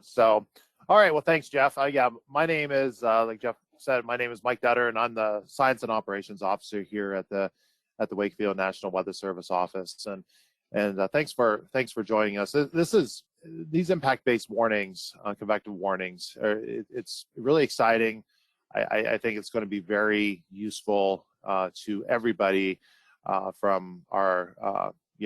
So, all right. Well, thanks, Jeff. Yeah, my name is, like Jeff said, my name is Mike Dutter, and I'm the Science and Operations Officer here at the Wakefield National Weather Service office. And thanks for joining us. These impact-based warnings, convective warnings. It's really exciting. I think it's going to be very useful to everybody, from our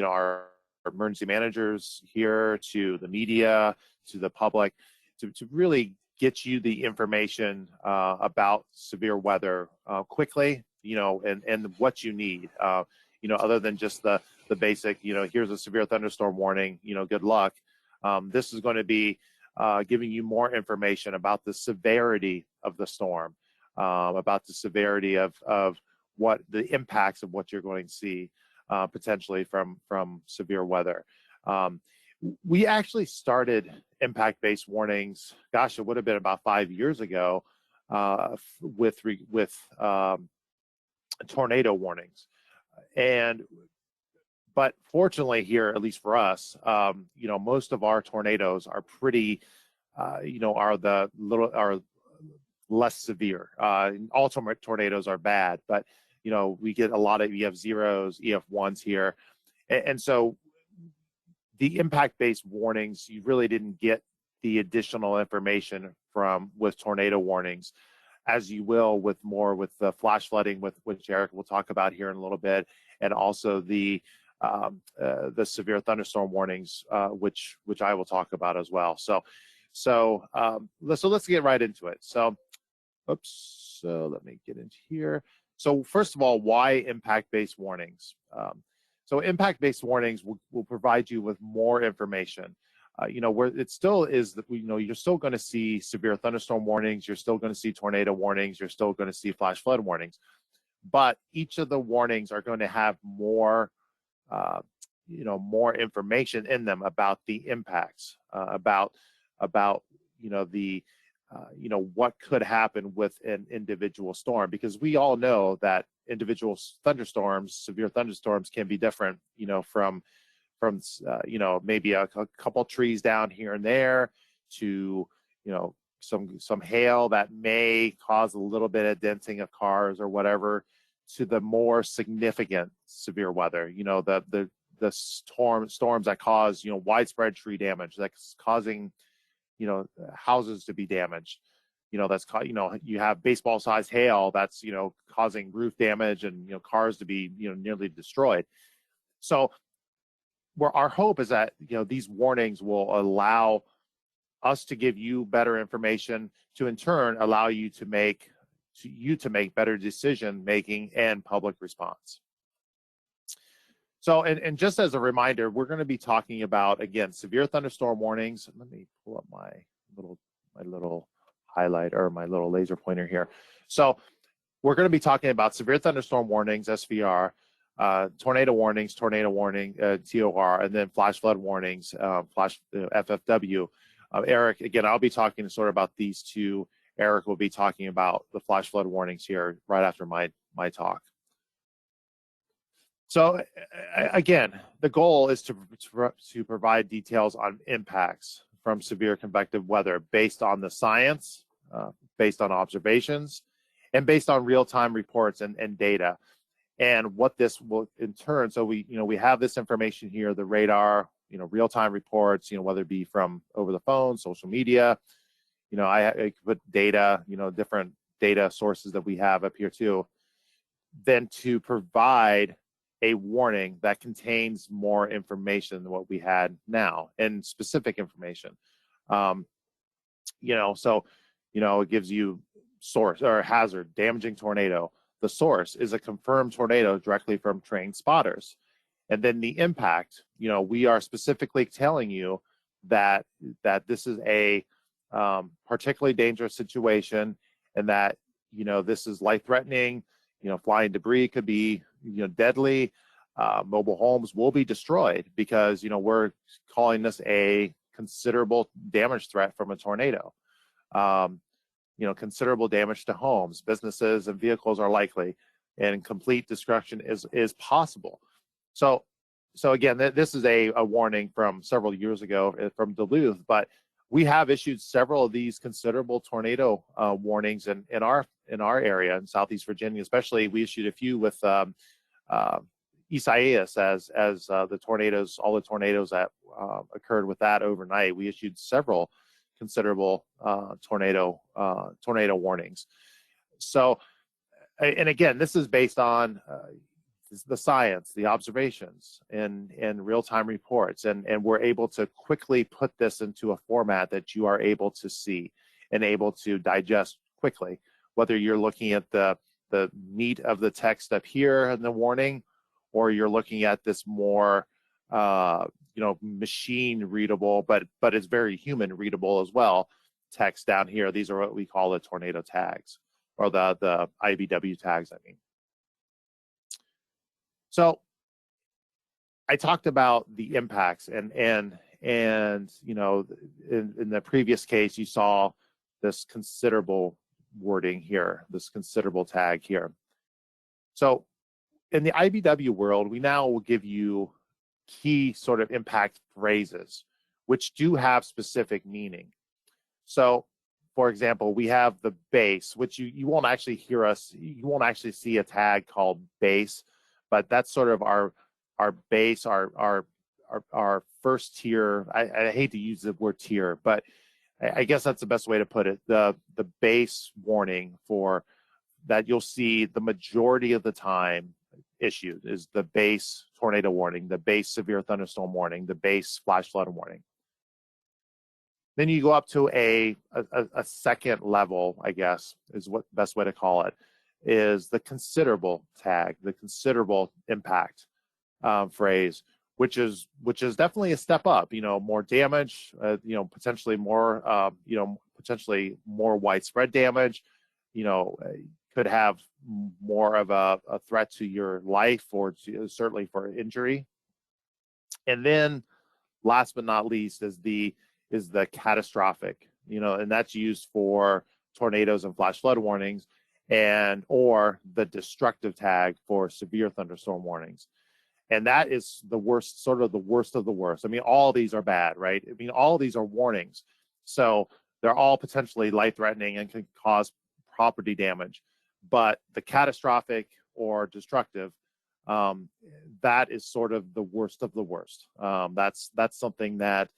our emergency managers here to the media to the public, to really get you the information about severe weather quickly, and what you need, other than just the basic, here's a severe thunderstorm warning, good luck. This is going to be giving you more information about the severity of the storm, about the severity of what the impacts of what you're going to see potentially from severe weather. We actually started impact-based warnings, gosh, it would have been about 5 years ago, with tornado warnings. But fortunately here, at least for us, most of our tornadoes are pretty, are less severe. All tornadoes are bad, but we get a lot of EF0s, EF1s here, and so the impact-based warnings, you really didn't get the additional information with tornado warnings, as you will with the flash flooding, which Eric will talk about here in a little bit, and also the severe thunderstorm warnings, which I will talk about as well. So let's get right into it. So let me get into here. So first of all, why impact-based warnings? So impact-based warnings will provide you with more information. Where it still is that you're still going to see severe thunderstorm warnings, you're still going to see tornado warnings, you're still going to see flash flood warnings, but each of the warnings are going to have more more information in them about the impacts, about what could happen with an individual storm, because we all know that individual thunderstorms, severe thunderstorms, can be different, from maybe a couple trees down here and there to, some hail that may cause a little bit of denting of cars or whatever, to the more significant severe weather, the storms that cause, widespread tree damage, that's causing, houses to be damaged. You have baseball-sized hail that's, causing roof damage and, cars to be, nearly destroyed. So our hope is that, these warnings will allow us to give you better information, to in turn allow you to make better decision-making and public response. So, and just as a reminder, we're going to be talking about, again, severe thunderstorm warnings. Let me pull up my little highlight, or my little laser pointer here. So we're going to be talking about severe thunderstorm warnings, SVR, tornado warnings, TOR, and then flash flood warnings, FFW. Eric, again, I'll be talking sort of about these two. Eric will be talking about the flash flood warnings here right after my talk. So again, the goal is to provide details on impacts from severe convective weather based on the science, based on observations, and based on real-time reports and data. And what this will in turn, so we have this information here, the radar, real-time reports, whether it be from over the phone, social media, I could put data, different data sources that we have up here too, then to provide a warning that contains more information than what we had now, and specific information. It gives you source or hazard, damaging tornado. The source is a confirmed tornado directly from trained spotters. And then the impact, we are specifically telling you that this is a particularly dangerous situation, and that, this is life-threatening. Flying debris could be, deadly. Mobile homes will be destroyed because, we're calling this a considerable damage threat from a tornado. Considerable damage to homes, businesses, and vehicles are likely, and complete destruction is possible. So again, this is a warning from several years ago from Duluth, but we have issued several of these considerable tornado warnings in our area in Southeast Virginia, especially. We issued a few with Isaias as the tornadoes, all the tornadoes that occurred with that overnight. We issued several considerable tornado warnings. So, and again, this is based on the science, the observations, and real-time reports, and we're able to quickly put this into a format that you are able to see and able to digest quickly, whether you're looking at the meat of the text up here in the warning, or you're looking at this more machine readable, but it's very human readable as well, text down here. These are what we call the tornado tags, or the IBW tags, I mean. So I talked about the impacts, and you know, in the previous case, you saw this considerable wording here, this considerable tag here. So in the IBW world, we now will give you key sort of impact phrases, which do have specific meaning. So, for example, we have the base, which you won't actually hear us, you won't actually see a tag called base, but that's sort of our base, our first tier. I hate to use the word tier, but I guess that's the best way to put it. The base warning for that you'll see the majority of the time issued is the base tornado warning, the base severe thunderstorm warning, the base flash flood warning. Then you go up to a second level, I guess, is what the best way to call it, is the considerable tag, the considerable impact phrase, which is definitely a step up. You know, more damage, you know, potentially more, potentially more widespread damage. You know, could have more of a threat to your life, or certainly for injury. And then, last but not least, is the catastrophic. You know, and that's used for tornadoes and flash flood warnings, and or the destructive tag for severe thunderstorm warnings. And that is the worst, sort of the worst of the worst. I mean, all these are bad, right? I mean, all of these are warnings. So they're all potentially life-threatening and can cause property damage. But the catastrophic or destructive, that is sort of the worst of the worst. That's something that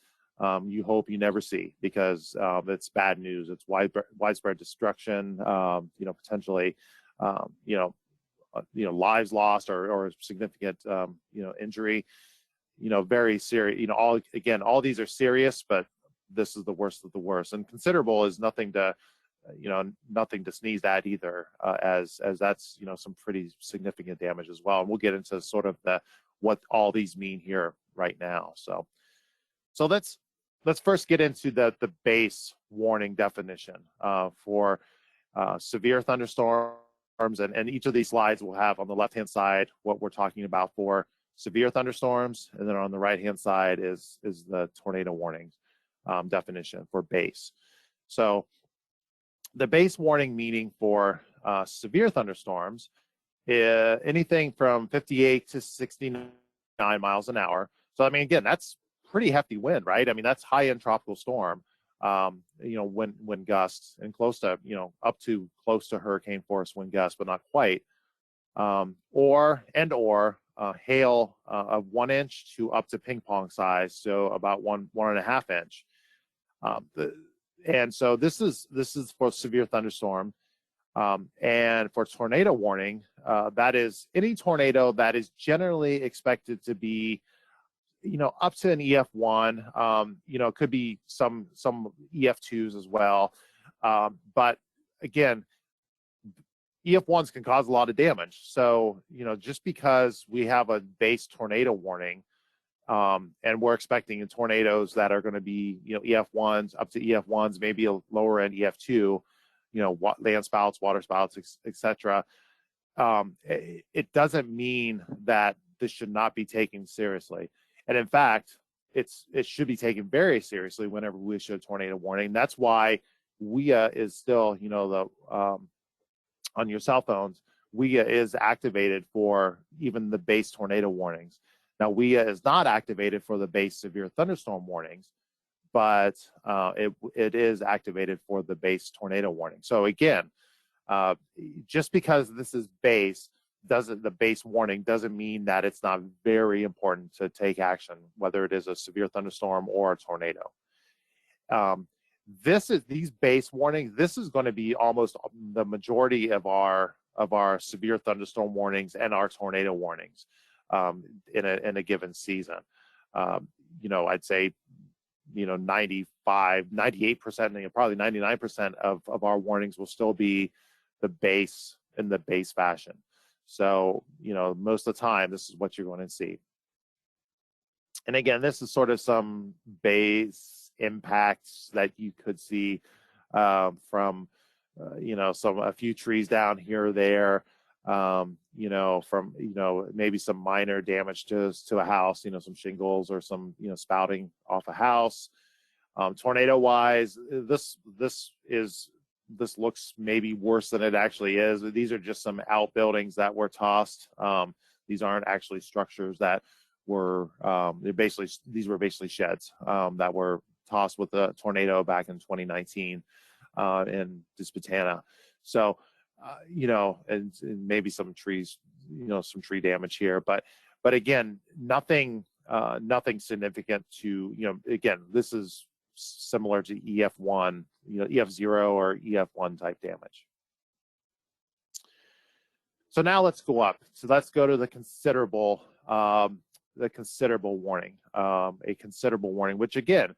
you hope you never see, because it's bad news. It's widespread destruction, you know, potentially, lives lost, or significant, injury, very serious. You know, all these are serious, but this is the worst of the worst. And considerable is nothing to, nothing to sneeze at either, as that's, some pretty significant damage as well. And we'll get into sort of what all these mean here right now. So let's first get into the base warning definition for severe thunderstorms. And each of these slides will have on the left-hand side what we're talking about for severe thunderstorms, and then on the right-hand side is the tornado warning definition for base. So the base warning meaning for severe thunderstorms is anything from 58 to 69 miles an hour. So I mean, again, that's pretty hefty wind, right? I mean, that's high-end tropical storm. Wind gusts, and close to, up to close to hurricane force wind gusts, but not quite. Or hail of 1 inch to up to ping pong size, so about 1.5 inch. And so this is for severe thunderstorm. And for tornado warning, that is any tornado that is generally expected to be, up to an EF1, could be some EF2s as well. But again, EF1s can cause a lot of damage. So, just because we have a base tornado warning, and we're expecting tornadoes that are going to be, EF1s, up to EF1s, maybe a lower end EF2, land spouts, water spouts, etc. It doesn't mean that this should not be taken seriously. And in fact, it should be taken very seriously whenever we issue a tornado warning. That's why WEA is still, on your cell phones, WEA is activated for even the base tornado warnings. Now, WEA is not activated for the base severe thunderstorm warnings, but it is activated for the base tornado warning. So again, just because this is base, the base warning doesn't mean that it's not very important to take action, whether it is a severe thunderstorm or a tornado. These base warnings, this is going to be almost the majority of our severe thunderstorm warnings and our tornado warnings in a given season. I'd say 95, 98%, probably 99% of our warnings will still be the base in the base fashion. So most of the time this is what you're going to see. And again, this is sort of some base impacts that you could see from a few trees down here or there, from maybe some minor damage to a house, some shingles or some spouting off a house. Tornado wise, this looks maybe worse than it actually is. These are just some outbuildings that were tossed. These aren't actually structures that were these were basically sheds that were tossed with a tornado back in 2019 in Disputana. So and maybe some trees, some tree damage here, but again, nothing significant to, again, this is similar to EF1, EF0 or EF1 type damage. So now let's go up. So let's go to the considerable warning, a considerable warning, which again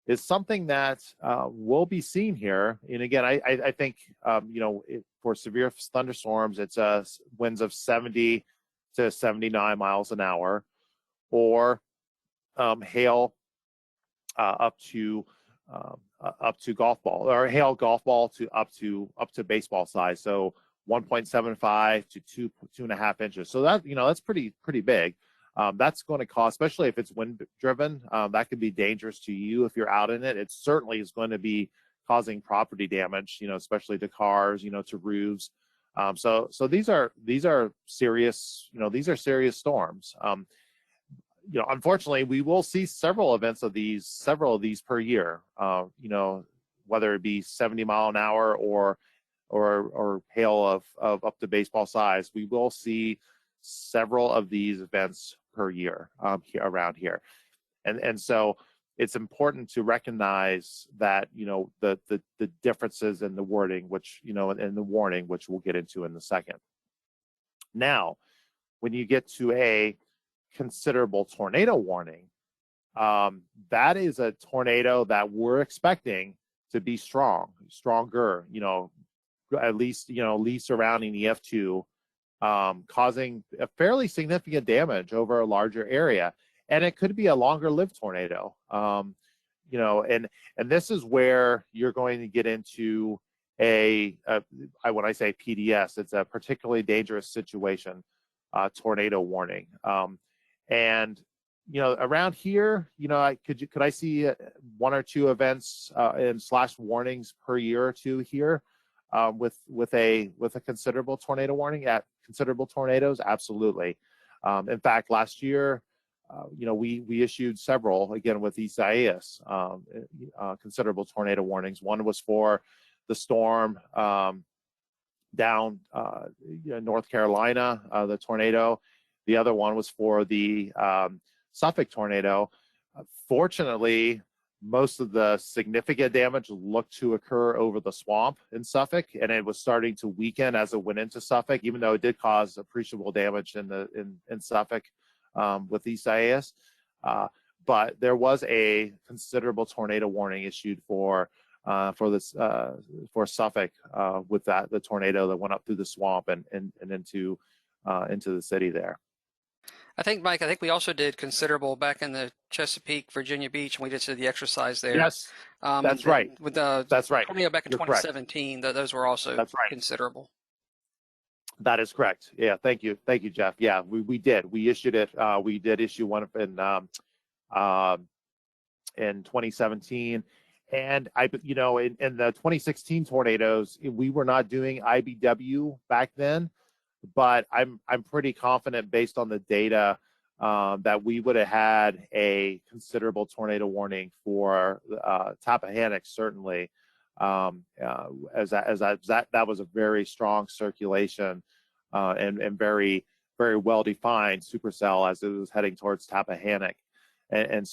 is something that will be seen here. And again, I think for severe thunderstorms, it's winds of 70 to 79 miles an hour, or hail up to golf ball, or hail golf ball to up to baseball size. So 1.75 to 2.5 inches. So that that's pretty big. That's going to cause, especially if it's wind driven, that could be dangerous to you if you're out in it. It certainly is going to be causing property damage, especially to cars, to roofs. So these are serious, these are serious storms. Unfortunately, we will see several of these per year, whether it be 70 mile an hour or hail of up to baseball size. We will see several of these events per year around here. And so it's important to recognize that, the differences in the wording, which, in the warning, which we'll get into in a second. Now, when you get to a considerable tornado warning, that is a tornado that we're expecting to be stronger, at least surrounding EF2, causing a fairly significant damage over a larger area. And it could be a longer lived tornado. And this is where you're going to get into when I say PDS, it's a particularly dangerous situation, tornado warning. And around here, could I see one or two events and / warnings per year or two here with a considerable tornado warning at considerable tornadoes? Absolutely. In fact, last year, we issued several, again, with Isaias, considerable tornado warnings. One was for the storm down North Carolina, the tornado. The other one was for the Suffolk tornado. Fortunately, most of the significant damage looked to occur over the swamp in Suffolk, and it was starting to weaken as it went into Suffolk, even though it did cause appreciable damage in Suffolk with Isaias. But there was a considerable tornado warning issued for Suffolk with the tornado that went up through the swamp and into the city there. I think, Mike, we also did considerable back in the Chesapeake, Virginia Beach, and we just did the exercise there. Yes, that's right. With the tornado back in 2017, those were also considerable. That is correct. Yeah, thank you, Jeff. Yeah, we did. We issued it. We did issue one in 2017, and in the 2016 tornadoes, we were not doing IBW back then. But I'm pretty confident, based on the data that we would have had a considerable tornado warning for Tappahannock, certainly, as that was a very strong circulation and very, very well defined supercell as it was heading towards Tappahannock, and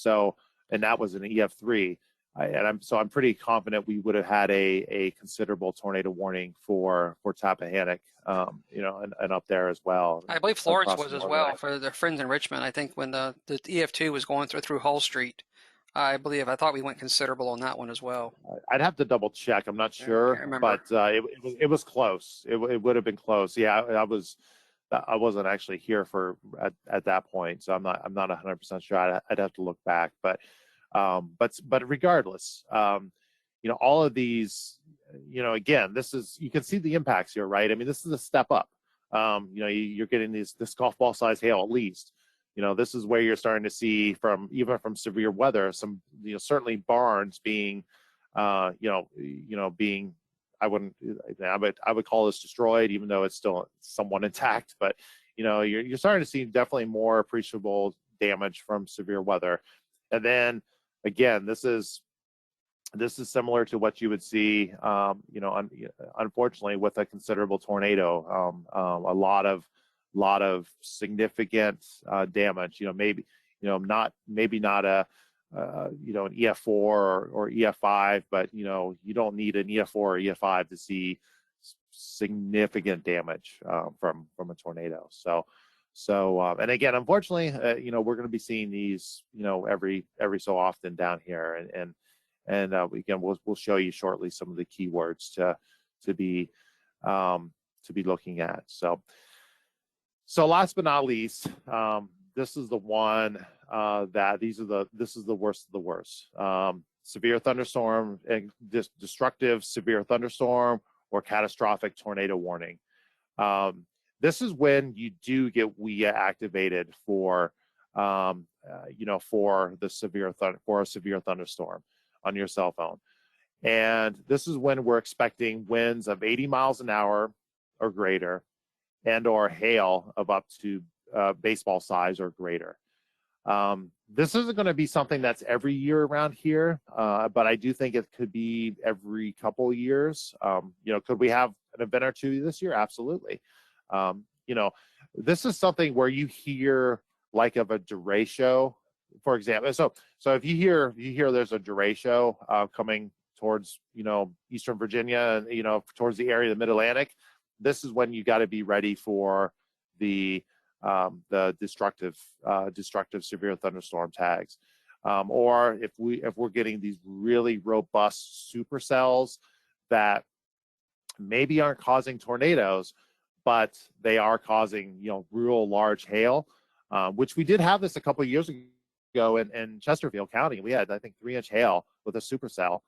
that was an EF3. I'm pretty confident we would have had a considerable tornado warning for Tappahannock, and up there as well. I believe Florence was as well for their friends in Richmond. I think when the EF2 was going through Hull Street, I thought we went considerable on that one as well. I'd have to double check. I'm not sure, but it was close. It would have been close. Yeah, I wasn't actually here at that point, so I'm not 100% sure. I'd have to look back, but regardless, all of these, again, you can see the impacts here, right? I mean, this is a step up. You're getting this golf ball size hail at least. This is where you're starting to see even from severe weather, some, certainly barns being, being, I would call this destroyed, even though it's still somewhat intact. But you're starting to see definitely more appreciable damage from severe weather. And then again, this is similar to what you would see, unfortunately, with a considerable tornado. A lot of significant damage. Maybe not a an EF4 or EF5, but you don't need an EF4 or EF5 to see significant damage from a tornado. So and again, unfortunately, we're going to be seeing these every so often down here, and again, we'll show you shortly some of the keywords to be looking at. So last but not least, this is the one this is the worst of the worst. Severe thunderstorm and destructive severe thunderstorm or catastrophic tornado warning. This is when you do get WIA activated for for a severe thunderstorm on your cell phone. And this is when we're expecting winds of 80 miles an hour or greater, and or hail of up to baseball size or greater. This isn't going to be something that's every year around here, but I do think it could be every couple years. Could we have an event or two this year? Absolutely. This is something where you hear like of a derecho, for example. So if you hear there's a derecho coming towards Eastern Virginia and towards the area of the Mid-Atlantic, this is when you got to be ready for the destructive severe thunderstorm tags, or if we're getting these really robust supercells that maybe aren't causing tornadoes, but they are causing real large hail, which we did have this a couple of years ago in Chesterfield County. We had, I think, 3-inch hail with a supercell.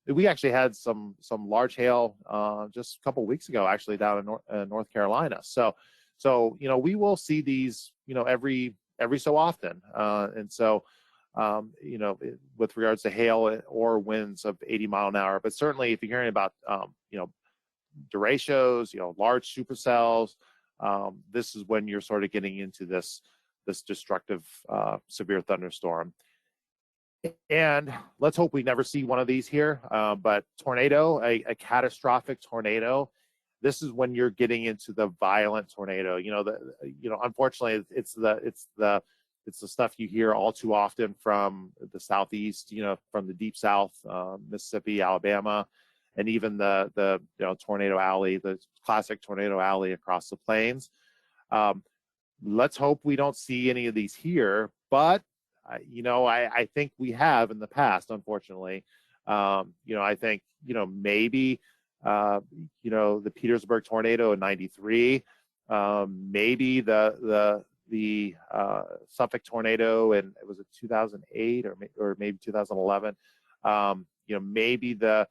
We actually had some large hail just a couple of weeks ago, actually, down in North Carolina. So we will see these every so often, and so with regards to hail or winds of 80 mile an hour. But certainly, if you're hearing about derechos, large supercells, this is when you're sort of getting into this destructive severe thunderstorm. And let's hope we never see one of these here. But tornado, a catastrophic tornado, this is when you're getting into the violent tornado. Unfortunately, it's the stuff you hear all too often from the southeast, from the deep south, Mississippi, Alabama, and even the tornado alley, the classic tornado alley across the plains. Let's hope we don't see any of these here, but I think we have in the past, unfortunately. I think maybe the Petersburg tornado in '93, maybe the Suffolk tornado, and it was 2008 or maybe 2011. Maybe the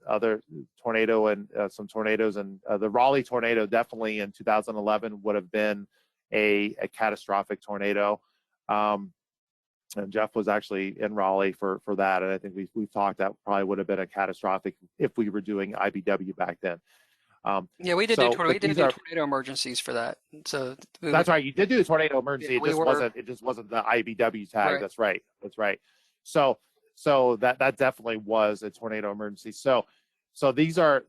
other tornado and some tornadoes, and the Raleigh tornado definitely in 2011 would have been a catastrophic tornado. And Jeff was actually in Raleigh for that, and I think we've talked that probably would have been a catastrophic if we were doing IBW back then. Yeah, we did do So, but these are, tornado emergencies for that. So that's right. You did do a tornado yeah, emergency. we were It just wasn't the IBW tag. right. That's right. That's right. So, that definitely was a tornado emergency. So these are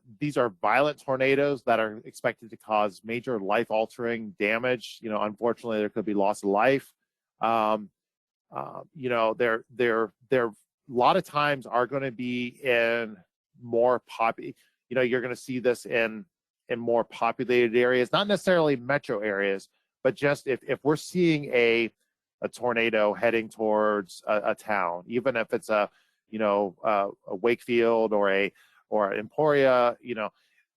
violent tornadoes that are expected to cause major life-altering damage. Unfortunately, there could be loss of life. Um, they're a lot of times are going to be in more you're going to see this in more populated areas, not necessarily metro areas, but just if we're seeing a tornado heading towards a town, even if it's a Wakefield or Emporia,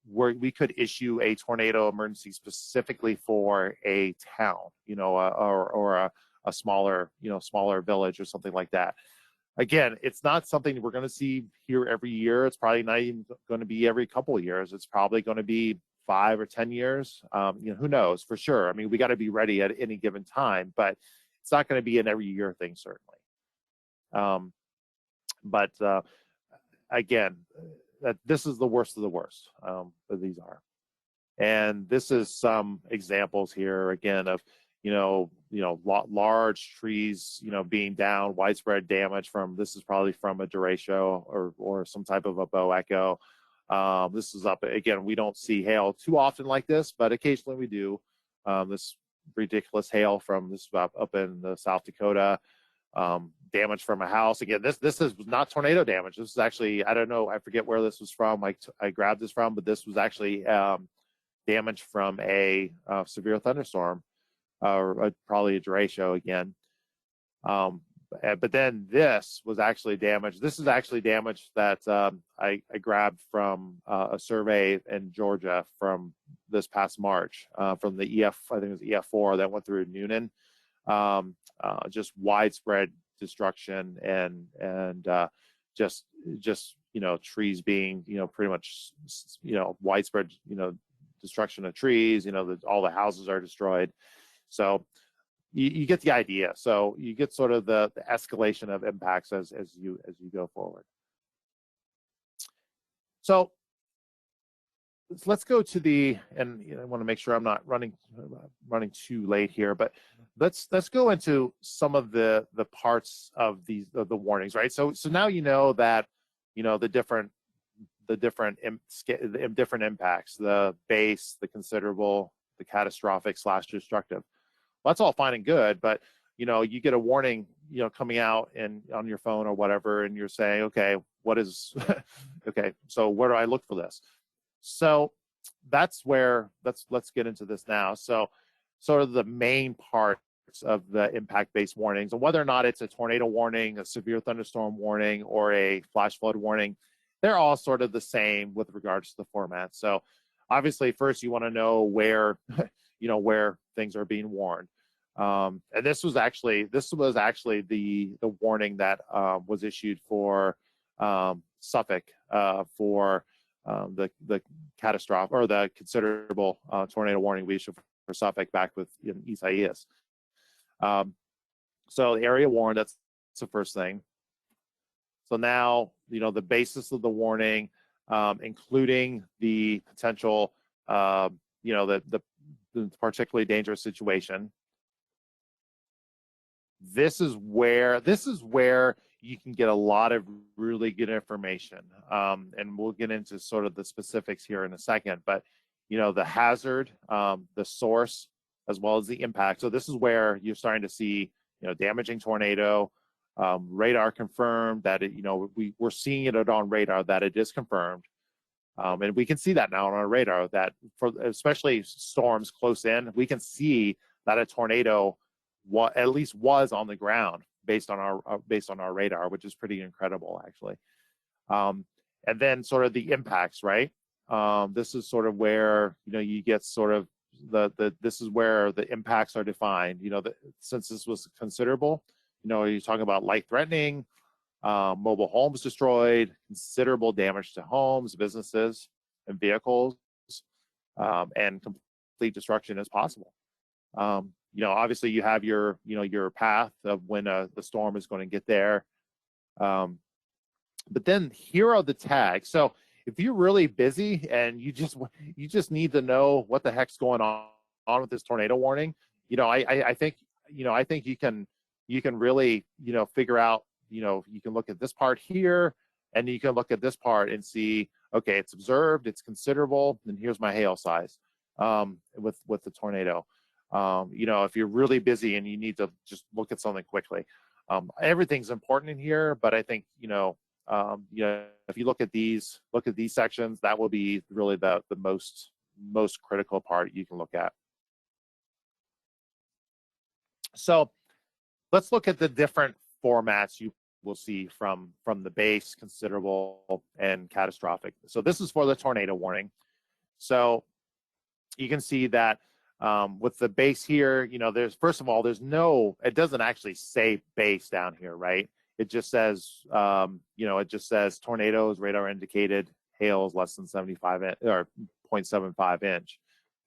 where we could issue a tornado emergency specifically for a town, or a smaller village or something like that. Again, it's not something we're going to see here every year. It's probably not even going to be every couple of years. It's probably going to be 5 or 10 years. Who knows for sure. I mean, we got to be ready at any given time, but it's not going to be an every year thing, certainly. But again, this is the worst of the worst that these are. And this is some examples here again of large trees being down, widespread damage this is probably from a derecho or some type of a bow echo. This is up again. We don't see hail too often like this, but occasionally we do. This ridiculous hail from this up in the South Dakota. Damage from a house. Again, this is not tornado damage. This is actually, I don't know, I forget where this was from. I grabbed this from, but this was actually damage from a severe thunderstorm, or probably a derecho again. But then this was actually damage. This is actually damage that I grabbed from a survey in Georgia from this past March, from the I think it was EF4 that went through Noonan. Just widespread destruction and just trees being pretty much widespread destruction of trees. All the houses are destroyed. So you get the idea. So you get sort of the escalation of impacts as you go forward. So let's go to and I want to make sure I'm not running too late here, but let's go into some of the parts of the warnings, right? So now that the different impacts, the base, the considerable, the catastrophic / destructive. Well, that's all fine and good, but you get a warning coming out on your phone or whatever, and you're saying, okay, what is okay, so where do I look for this? So that's where let's get into this now. So sort of the main parts of the impact-based warnings, and whether or not it's a tornado warning, a severe thunderstorm warning, or a flash flood warning, they're all sort of the same with regards to the format. So obviously first you want to know where where things are being warned. And this was actually the warning that was issued for Suffolk for the catastrophic or the considerable tornado warning we issued for Suffolk back with Isaias. So the area warned, that's the first thing. So now the basis of the warning, including the potential the particularly dangerous situation. This is where you can get a lot of really good information, and we'll get into sort of the specifics here in a second. But the hazard, the source, as well as the impact. So this is where you're starting to see damaging tornado, radar confirmed that we're seeing it on radar that it is confirmed, and we can see that now on our radar that for especially storms close in, we can see that a tornado at least was on the ground based on our radar, which is pretty incredible actually. And then sort of the impacts, right? This is sort of where you get sort of this is where the impacts are defined. Since this was considerable, you're talking about life-threatening, mobile homes destroyed, considerable damage to homes, businesses, and vehicles, and complete destruction is possible. Obviously you have your path of when the storm is going to get there. But then here are the tags. So if you're really busy and you just need to know what the heck's going on with this tornado warning, I think I think you can really figure out, you can look at this part here and you can look at this part and see, okay, it's observed, it's considerable, and here's my hail size with the tornado. If you're really busy and you need to just look at something quickly, everything's important in here, but I think if you look at these sections, that will be really the most critical part you can look at. So let's look at the different formats you will see from the base, considerable, and catastrophic. So this is for the tornado warning. So you can see that with the base here, first of all, it doesn't actually say base down here, right? It just says, tornadoes, radar indicated, hail is less than 75 or 0.75 inch,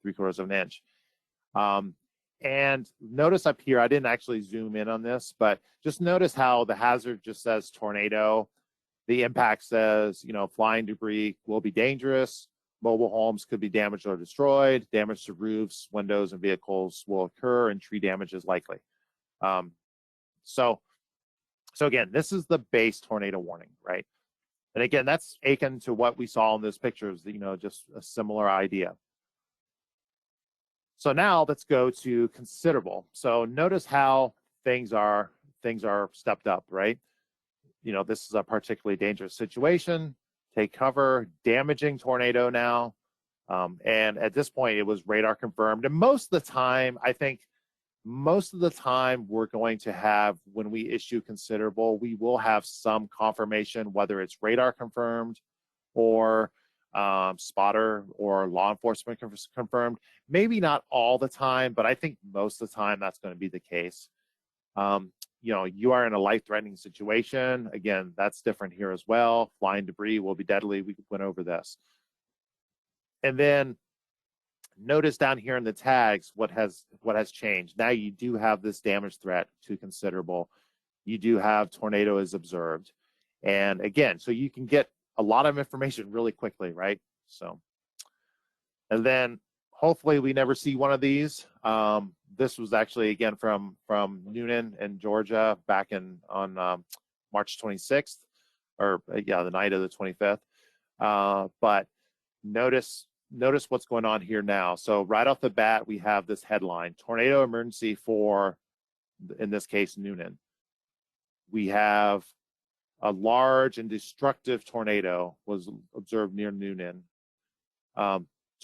3/4 of an inch. And notice up here, I didn't actually zoom in on this, but just notice how the hazard just says tornado. The impact says, flying debris will be dangerous. Mobile homes could be damaged or destroyed. Damage to roofs, windows, and vehicles will occur, and tree damage is likely. So again, this is the base tornado warning, right? And again, that's akin to what we saw in this picture, just a similar idea. So now let's go to considerable. So notice how things are stepped up, right? This is a particularly dangerous situation. Take cover, damaging tornado now. And at this point, it was radar confirmed. And most of the time, I think we're going to have, when we issue considerable, we will have some confirmation, whether it's radar confirmed or spotter or law enforcement confirmed. Maybe not all the time, but I think most of the time that's going to be the case. You are in a life-threatening situation. Again, that's different here as well. Flying debris will be deadly. We went over this. And then notice down here in the tags what has changed. Now you do have this damage threat to considerable. You do have tornado is observed. And again, so you can get a lot of information really quickly, right? So, and then hopefully we never see one of these. This was actually, again, from Noonan in Georgia back on March 26th, or the night of the 25th. But notice what's going on here now. So right off the bat, we have this headline: tornado emergency for, in this case, Noonan. We have a large and destructive tornado was observed near Noonan.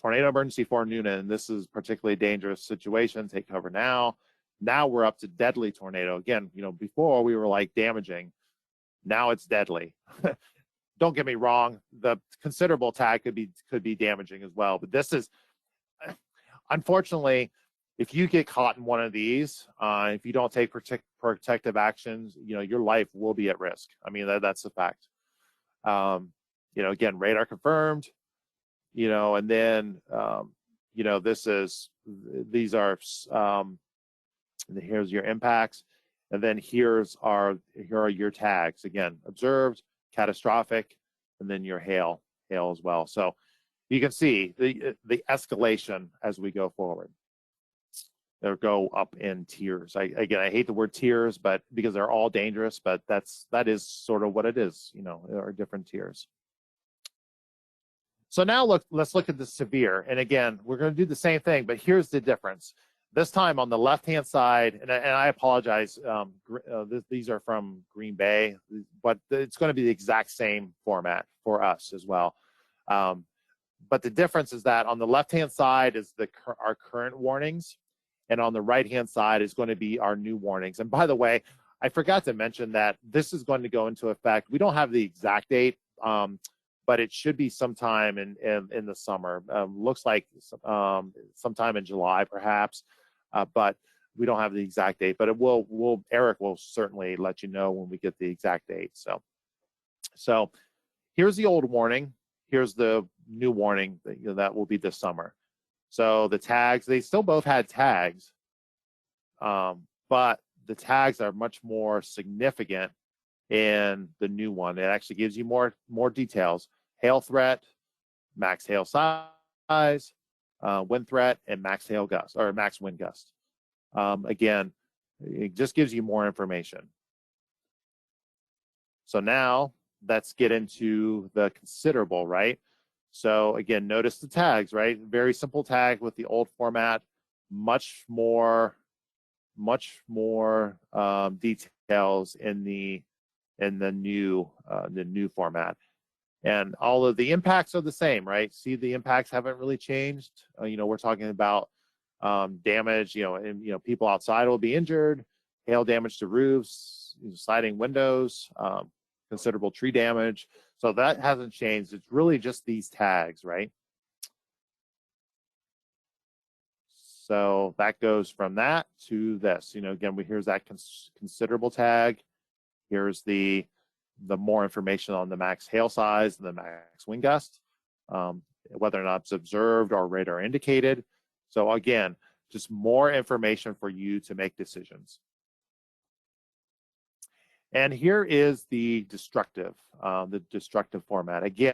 Tornado emergency for Noonan. This is particularly dangerous situation. Take cover now. Now we're up to deadly tornado. Again, before we were like damaging. Now it's deadly. Don't get me wrong. The considerable tag could be damaging as well. But this is, unfortunately, if you get caught in one of these, if you don't take protective actions, your life will be at risk. I mean, that's a fact. Again, radar confirmed. And then these are here's your impacts, and then here are your tags. Again, observed, catastrophic, and then your hail as well. So you can see the escalation as we go forward. They'll go up in tiers. I hate the word tiers, but because they're all dangerous, but that is sort of what it is. There are different tiers. So now let's look at the severe. And again, we're going to do the same thing, but here's the difference. This time on the left-hand side, and I apologize, these are from Green Bay, but it's going to be the exact same format for us as well. But the difference is that on the left-hand side is our current warnings, and on the right-hand side is going to be our new warnings. And by the way, I forgot to mention that this is going to go into effect. We don't have the exact date, but it should be sometime in the summer. Looks like sometime in July, perhaps, but we don't have the exact date. But Eric will certainly let you know when we get the exact date. So here's the old warning. Here's the new warning that will be this summer. So the tags, they still both had tags, but the tags are much more significant in the new one. It actually gives you more details. hail threat, max hail size, wind threat, and max hail gust or max wind gust. Again, it just gives you more information. So now let's get into the considerable, right? So again, notice the tags, right? Very simple tag with the old format, much more details in the new format. And all of the impacts are the same, right? See, the impacts haven't really changed. We're talking about damage, and people outside will be injured, hail damage to roofs, sliding windows, considerable tree damage. So that hasn't changed. It's really just these tags, right? So that goes from that to this. Again, here's that considerable tag. Here's the more information on the max hail size and the max wind gust, whether or not it's observed or radar indicated. So again, just more information for you to make decisions. And here is the destructive format. Again,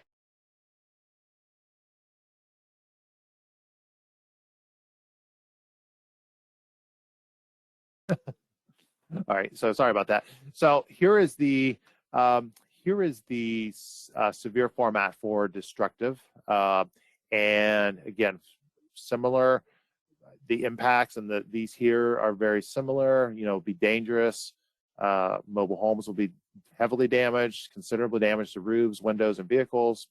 all right, so sorry about that. So here is the severe format for destructive, and again, similar. The impacts and these here are very similar. Be dangerous. Mobile homes will be heavily damaged, considerably damaged to roofs, windows, and vehicles.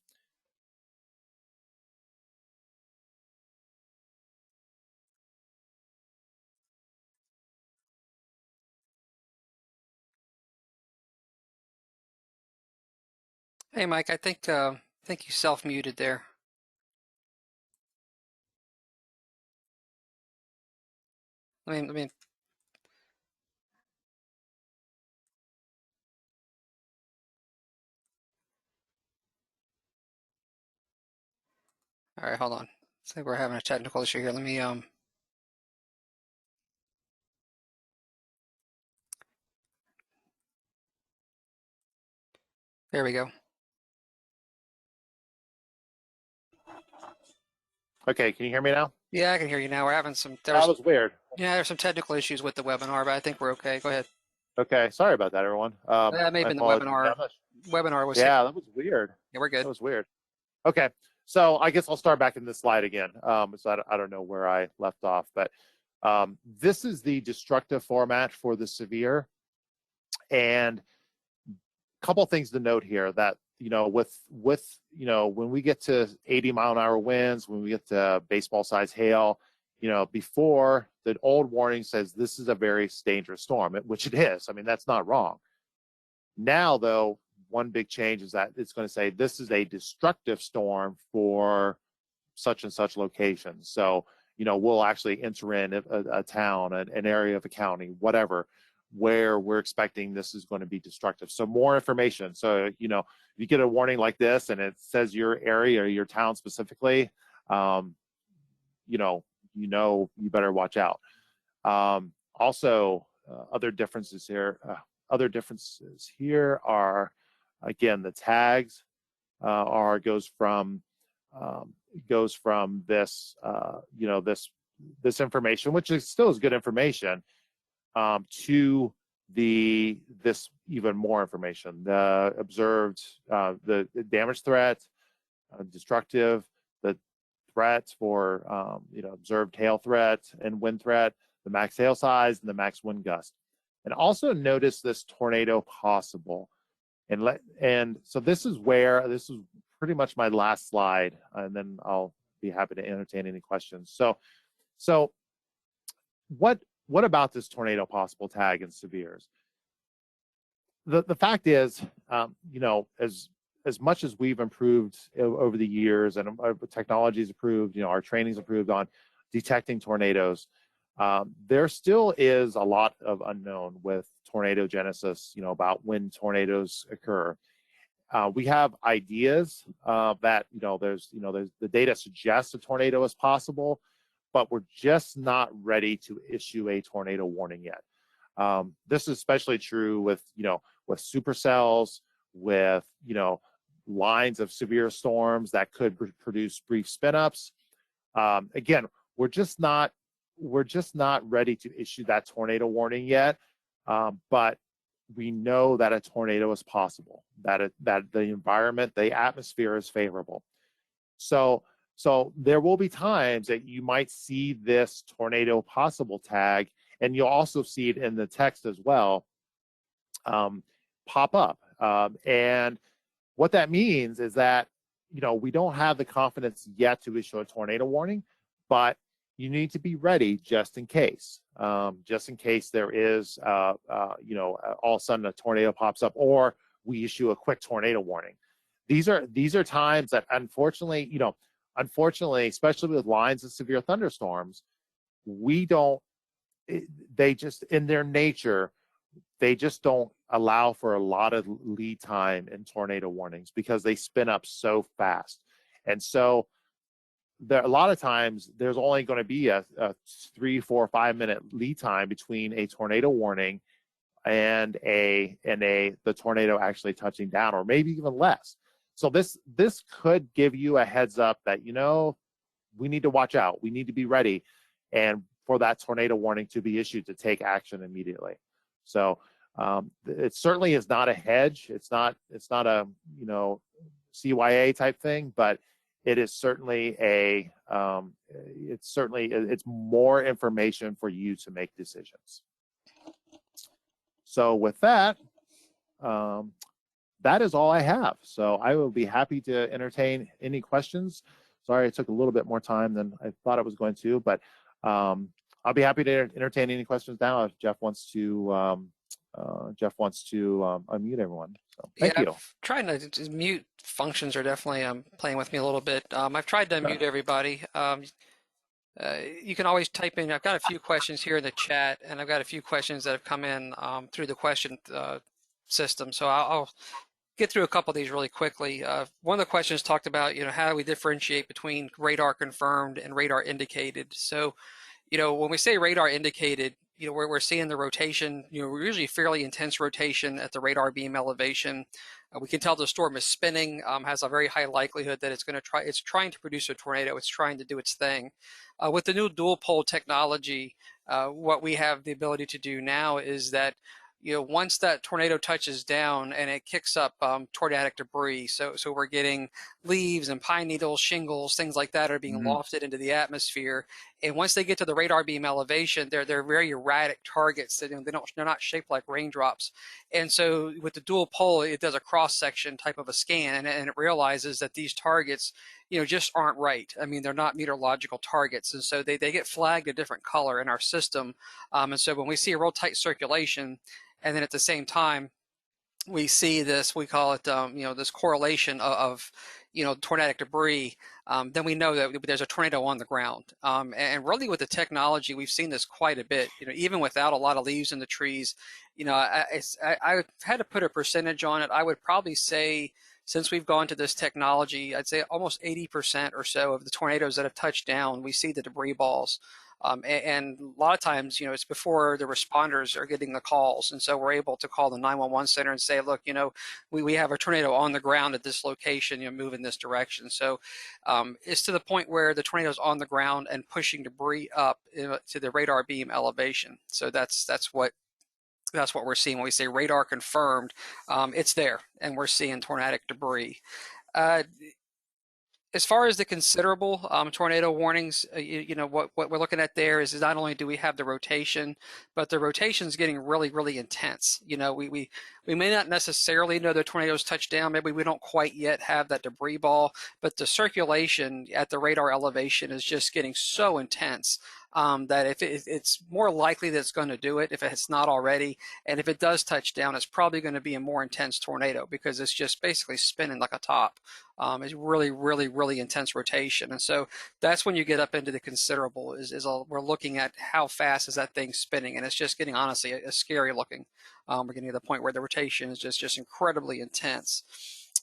Hey, Mike, I think you self-muted there. Let me. All right, hold on. I think we're having a technical issue here. Let me There we go. Okay, can you hear me now? Yeah, I can hear you now. We're having some. That was weird. Yeah, there's some technical issues with the webinar, but I think we're okay. Go ahead. Okay, sorry about that, everyone. Yeah, maybe in the webinar. Webinar was. Yeah, that was weird. Yeah, we're good. That was weird. Okay, so I guess I'll start back in this slide again. So I don't know where I left off, but this is the destructive format for the severe. And a couple things to note here that with when we get to 80-mile-an-hour winds, when we get to baseball-sized hail, before the old warning says this is a very dangerous storm, which it is. I mean, that's not wrong. Now, though, one big change is that it's going to say this is a destructive storm for such and such locations. So, we'll actually enter in a town, an area of a county, whatever, where we're expecting this is going to be destructive. So more information. So, if you get a warning like this and it says your area or your town specifically, you better watch out. Also, other differences here. Are, again, the tags goes from this this information, which is still good information, to this even more information, the observed, the damage threat, destructive, the threats for observed hail threat and wind threat, the max hail size, and the max wind gust. And also notice this tornado possible. And so this is pretty much my last slide, and then I'll be happy to entertain any questions. So what about this tornado possible tag in severes? The fact is, as much as we've improved over the years and our technology is improved, our training's improved on detecting tornadoes, there still is a lot of unknown with tornado genesis, about when tornadoes occur. We have ideas that, there's the data suggests a tornado is possible, but we're just not ready to issue a tornado warning yet. This is especially true with, with supercells, with, lines of severe storms that could produce brief spin-ups. Again, we're just not ready to issue that tornado warning yet, but we know that a tornado is possible, that the environment, the atmosphere is favorable. So there will be times that you might see this tornado possible tag, and you'll also see it in the text as well, pop up. And what that means is that, we don't have the confidence yet to issue a tornado warning, but you need to be ready just in case there is, all of a sudden a tornado pops up, or we issue a quick tornado warning. These are times that unfortunately, especially with lines of severe thunderstorms, they just, in their nature, they just don't allow for a lot of lead time in tornado warnings because they spin up so fast. And so a lot of times there's only going to be a 3, 4, 5 minute lead time between a tornado warning and the tornado actually touching down, or maybe even less. So this could give you a heads up that, we need to watch out. We need to be ready, and for that tornado warning to be issued to take action immediately. So it certainly is not a hedge. It's not a CYA type thing, but it is certainly it's more information for you to make decisions. So with that, that is all I have. So I will be happy to entertain any questions. Sorry, it took a little bit more time than I thought it was going to, but I'll be happy to entertain any questions now if Jeff wants to unmute everyone. So thank you. Trying to mute functions are definitely playing with me a little bit. I've tried to unmute everybody. You can always type in. I've got a few questions here in the chat, and I've got a few questions that have come in through the question system. So I'll get through a couple of these really quickly. One of the questions talked about, how do we differentiate between radar confirmed and radar indicated? So, when we say radar indicated, we're seeing the rotation, we're usually fairly intense rotation at the radar beam elevation. We can tell the storm is spinning, has a very high likelihood that it's trying to produce a tornado. It's trying to do its thing. With the new dual pole technology, what we have the ability to do now is that, once that tornado touches down and it kicks up tornadic debris, so we're getting leaves and pine needles, shingles, things like that are being lofted into the atmosphere. And once they get to the radar beam elevation, they're very erratic targets. They're not shaped like raindrops. And so with the dual pole, it does a cross section type of a scan, and it realizes that these targets, just aren't right. I mean, they're not meteorological targets, and so they get flagged a different color in our system. And so when we see a real tight circulation, and then at the same time, we see this, we call it, this correlation of tornadic debris, then we know that there's a tornado on the ground. And really with the technology, we've seen this quite a bit, even without a lot of leaves in the trees. I've had to put a percentage on it. I would probably say, since we've gone to this technology, I'd say almost 80% or so of the tornadoes that have touched down, we see the debris balls. And a lot of times, it's before the responders are getting the calls. And so we're able to call the 911 center and say, look, we have a tornado on the ground at this location, move in this direction. So it's to the point where the tornado's on the ground and pushing debris up to the radar beam elevation. So that's what we're seeing when we say radar confirmed. It's there, and we're seeing tornadic debris. As far as the considerable tornado warnings, what we're looking at there is not only do we have the rotation, but the rotation is getting really, really intense. We may not necessarily know the tornado's touched down. Maybe we don't quite yet have that debris ball, but the circulation at the radar elevation is just getting so intense that if it's more likely that it's going to do it if it's not already, and if it does touch down, it's probably going to be a more intense tornado because it's just basically spinning like a top. It's really, really, really intense rotation, and so that's when you get up into the considerable. We're looking at how fast is that thing spinning, and it's just getting honestly a scary looking. We're getting to the point where the rotation is just incredibly intense.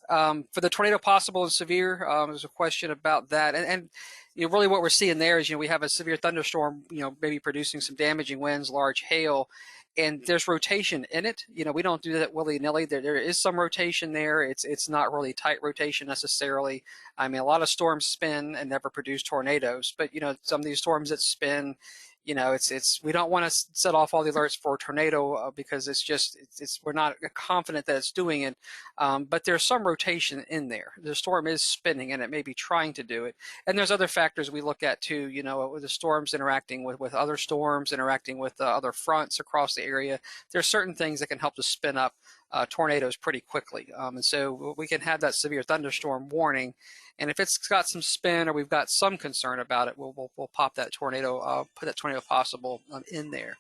For the tornado possible and severe, there's a question about that, and really what we're seeing there is we have a severe thunderstorm, maybe producing some damaging winds, large hail, and there's rotation in it. We don't do that willy-nilly. There is some rotation there. It's not really tight rotation necessarily. I mean, a lot of storms spin and never produce tornadoes, but some of these storms that spin, we don't want to set off all the alerts for a tornado because we're not confident that it's doing it. But there's some rotation in there. The storm is spinning and it may be trying to do it. And there's other factors we look at too, with the storms interacting with other storms, interacting with other fronts across the area. There's certain things that can help to spin up tornadoes pretty quickly. And so we can have that severe thunderstorm warning. And if it's got some spin or we've got some concern about it, we'll pop that tornado, put that tornado possible in there.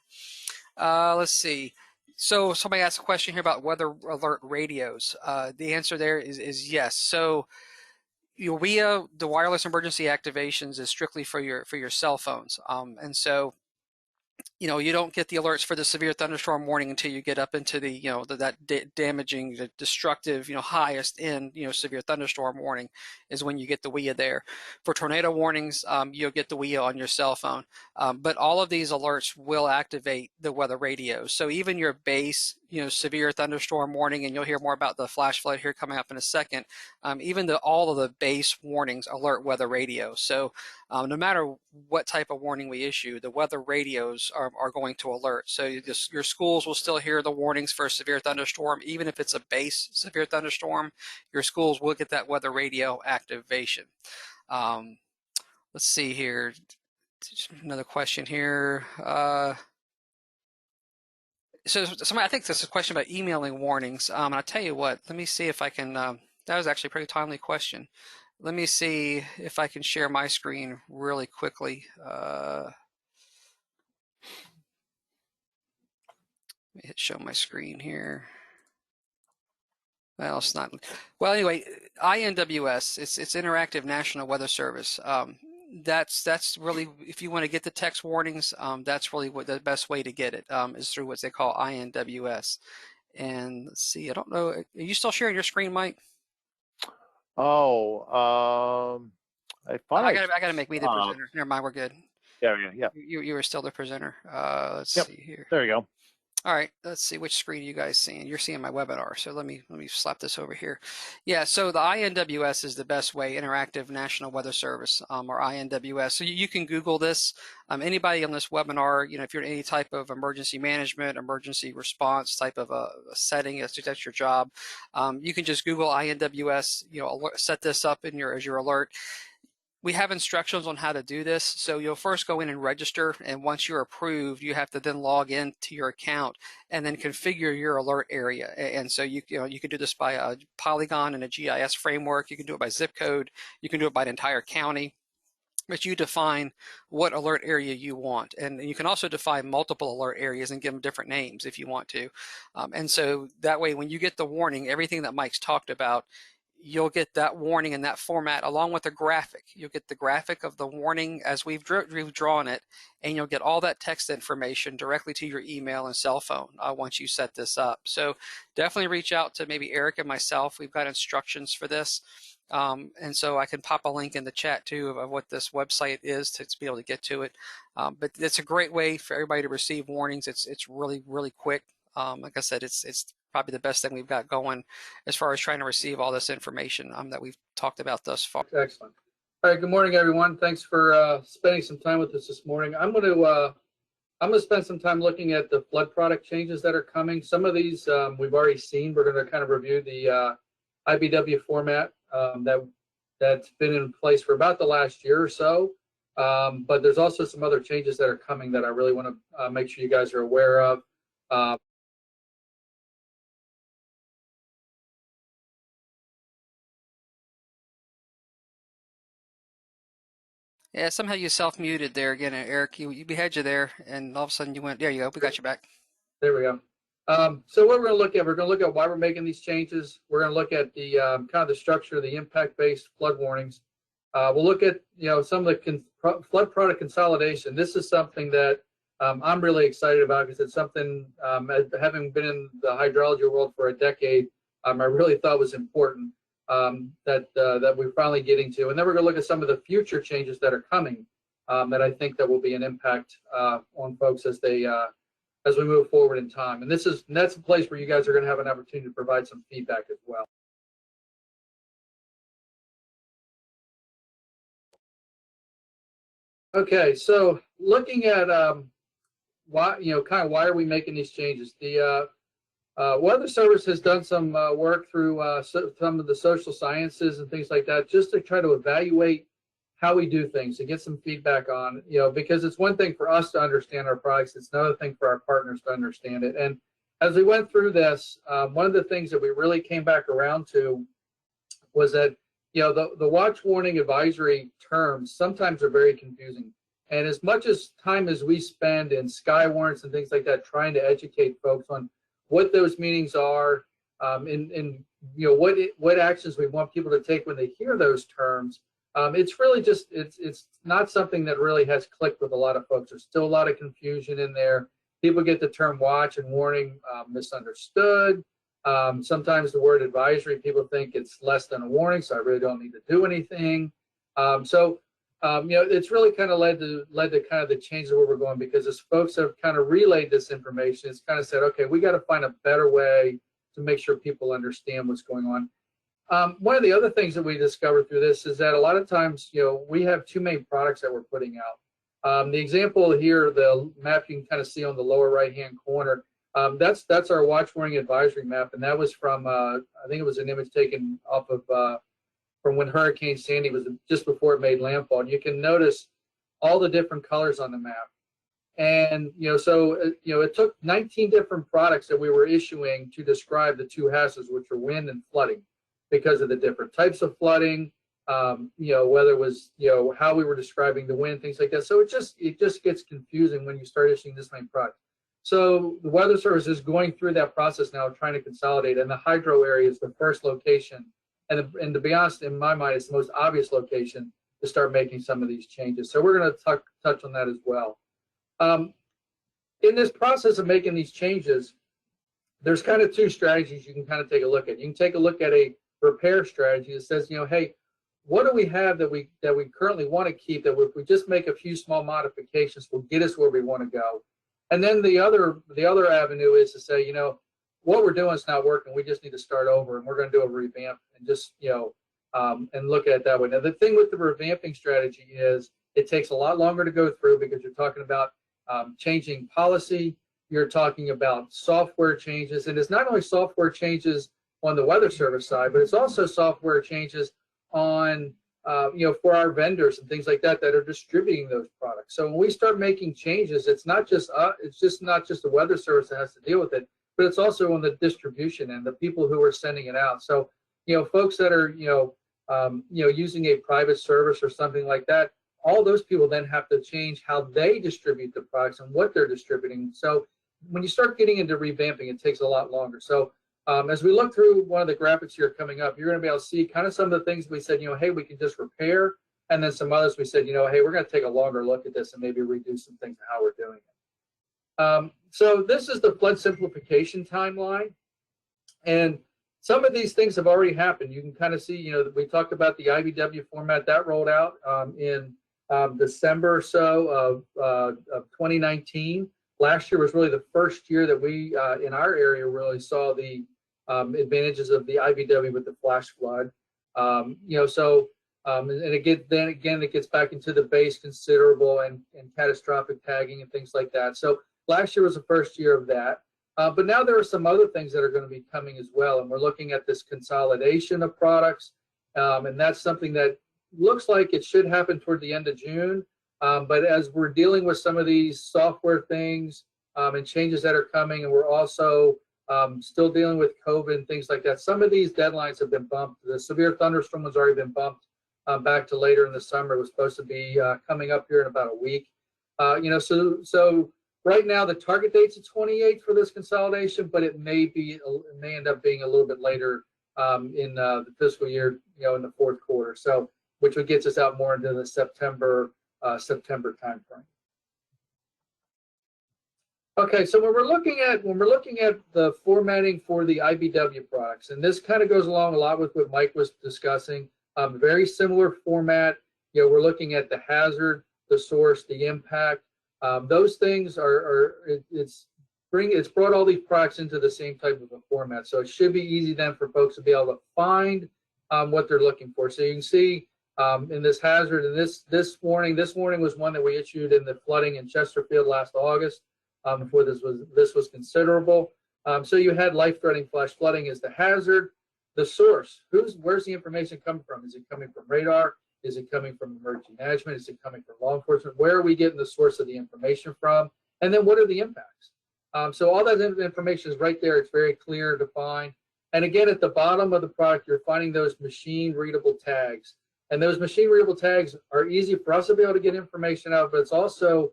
Let's see. So somebody asked a question here about weather alert radios. The answer there is yes. So WEA, the wireless emergency activations, is strictly for your cell phones. And so you don't get the alerts for the severe thunderstorm warning until you get up into the damaging, the destructive, highest end, severe thunderstorm warning is when you get the WEA there. For tornado warnings, you'll get the WEA on your cell phone. But all of these alerts will activate the weather radios. So even your base, severe thunderstorm warning, and you'll hear more about the flash flood here coming up in a second. Even all of the base warnings alert weather radios. So no matter what type of warning we issue, the weather radios are going to alert. So your schools will still hear the warnings for a severe thunderstorm, even if it's a base severe thunderstorm. Your schools will get that weather radio activation. Let's see here. Another question here. So I think this is a question about emailing warnings. And I'll tell you what, let me see if I can, that was actually a pretty timely question. Let me see if I can share my screen really quickly. Let me hit show my screen here. Well, it's not. Well, anyway, INWS, it's Interactive National Weather Service. That's really, if you want to get the text warnings, that's really what the best way to get it is through what they call INWS. And let's see, I don't know, are you still sharing your screen, Mike? Oh, I thought I gotta make me the presenter. Never mind, we're good. Yeah. You were still the presenter. Let's see here. There you go. All right, let's see, which screen are you guys seeing? You're seeing my webinar, so let me slap this over here. Yeah, so the INWS is the best way, Interactive National Weather Service, or INWS. So you can Google this. Anybody on this webinar, if you're in any type of emergency management, emergency response type of a setting, that's your job, you can just Google INWS, set this up as your alert. We have instructions on how to do this. So you'll first go in and register, and once you're approved, you have to then log into your account and then configure your alert area. And so you can do this by a polygon and a GIS framework. You can do it by zip code. You can do it by an entire county. But you define what alert area you want. And you can also define multiple alert areas and give them different names if you want to. And so that way, when you get the warning, everything that Mike's talked about, you'll get that warning in that format along with a graphic. You'll get the graphic of the warning as we've drawn it, and you'll get all that text information directly to your email and cell phone once you set this up. So definitely reach out to maybe Eric and myself. We've got instructions for this. And so I can pop a link in the chat too of what this website is to be able to get to it. But it's a great way for everybody to receive warnings. It's really, really quick. Like I said, it's probably the best thing we've got going as far as trying to receive all this information that we've talked about thus far. Excellent. All right, good morning, everyone. Thanks for spending some time with us this morning. I'm going to spend some time looking at the flood product changes that are coming. Some of these we've already seen. We're going to kind of review the IBW format that's been in place for about the last year or so. But there's also some other changes that are coming that I really want to make sure you guys are aware of. Yeah, somehow you self-muted there again, Eric. We had you there, and all of a sudden you went, there you go, we got you back. There we go. So what we're going to look at why we're making these changes. We're going to look at the kind of the structure of the impact-based flood warnings. We'll look at some of the flood product consolidation. This is something that I'm really excited about because it's something, having been in the hydrology world for a decade, I really thought was important. that we're finally getting to. And then we're going to look at some of the future changes that are coming that I think that will be an impact on folks as we move forward in time. And that's a place where you guys are going to have an opportunity to provide some feedback as well. Okay, so looking at why, why are we making these changes? The Weather Service has done some work through some of the social sciences and things like that, just to try to evaluate how we do things and get some feedback on, because it's one thing for us to understand our products, it's another thing for our partners to understand it. And as we went through this, one of the things that we really came back around to was that, the watch, warning, advisory terms sometimes are very confusing. And as much as time as we spend in sky warrants and things like that, trying to educate folks on what those meanings are, and what actions we want people to take when they hear those terms, it's really just it's not something that really has clicked with a lot of folks. There's still a lot of confusion in there. People get the term watch and warning misunderstood. Sometimes the word advisory, people think it's less than a warning, so I really don't need to do anything. It's really kind of led to kind of the change of where we're going, because as folks have kind of relayed this information, it's kind of said, okay, we got to find a better way to make sure people understand what's going on. One of the other things that we discovered through this is that a lot of times, we have two main products that we're putting out. The example here, the map you can kind of see on the lower right-hand corner, that's our watch, warning, advisory map, and that was from, I think it was an image taken off of from when Hurricane Sandy was just before it made landfall. And you can notice all the different colors on the map. And, it took 19 different products that we were issuing to describe the two hazards, which are wind and flooding, because of the different types of flooding, whether it was, how we were describing the wind, things like that. So it just gets confusing when you start issuing this many products. So the Weather Service is going through that process now, trying to consolidate, and the hydro area is the first location. And to be honest, in my mind, it's the most obvious location to start making some of these changes. So we're going to touch on that as well. In this process of making these changes, there's kind of two strategies you can kind of take a look at. You can take a look at a repair strategy that says, hey, what do we have that we currently want to keep, that if we just make a few small modifications will get us where we want to go? And then the other avenue is to say, what we're doing is not working. We just need to start over, and we're going to do a revamp and just, and look at it that way. Now, the thing with the revamping strategy is it takes a lot longer to go through, because you're talking about changing policy, you're talking about software changes, and it's not only software changes on the Weather Service side, but it's also software changes on, for our vendors and things like that are distributing those products. So when we start making changes, it's not just not just the Weather Service that has to deal with it, but it's also on the distribution and the people who are sending it out. So, folks that are, using a private service or something like that, all those people then have to change how they distribute the products and what they're distributing. So when you start getting into revamping, it takes a lot longer. So as we look through one of the graphics here coming up, you're going to be able to see kind of some of the things we said, hey, we can just repair. And then some others we said, hey, we're going to take a longer look at this and maybe redo some things how we're doing it. So this is the flood simplification timeline. And some of these things have already happened. You can kind of see, we talked about the IBW format that rolled out in December or so of 2019. Last year was really the first year that we, in our area, really saw the advantages of the IBW with the flash flood. And again, it gets back into the base considerable and catastrophic tagging and things like that. So last year was the first year of that. But now there are some other things that are going to be coming as well. And we're looking at this consolidation of products. And that's something that looks like it should happen toward the end of June. But as we're dealing with some of these software things and changes that are coming, and we're also still dealing with COVID and things like that, some of these deadlines have been bumped. The severe thunderstorm has already been bumped back to later in the summer. It was supposed to be coming up here in about a week. So right now the target date's the 28th for this consolidation, but it may end up being a little bit later in the fiscal year, in the fourth quarter. So which would get us out more into the September timeframe. Okay, so when we're looking at the formatting for the IBW products, and this kind of goes along a lot with what Mike was discussing, very similar format. You know, we're looking at the hazard, the source, the impact. Those things it's brought all these products into the same type of a format. So it should be easy then for folks to be able to find what they're looking for. So you can see in this hazard, and this warning was one that we issued in the flooding in Chesterfield last August. Before this was considerable. So you had life-threatening flash flooding as the hazard. The source, where's the information coming from? Is it coming from radar? Is it coming from emergency management? Is it coming from law enforcement? Where are we getting the source of the information from? And then what are the impacts? So all that information is right there. It's very clear to find. And again, at the bottom of the product, you're finding those machine-readable tags. And those machine-readable tags are easy for us to be able to get information out, but it's also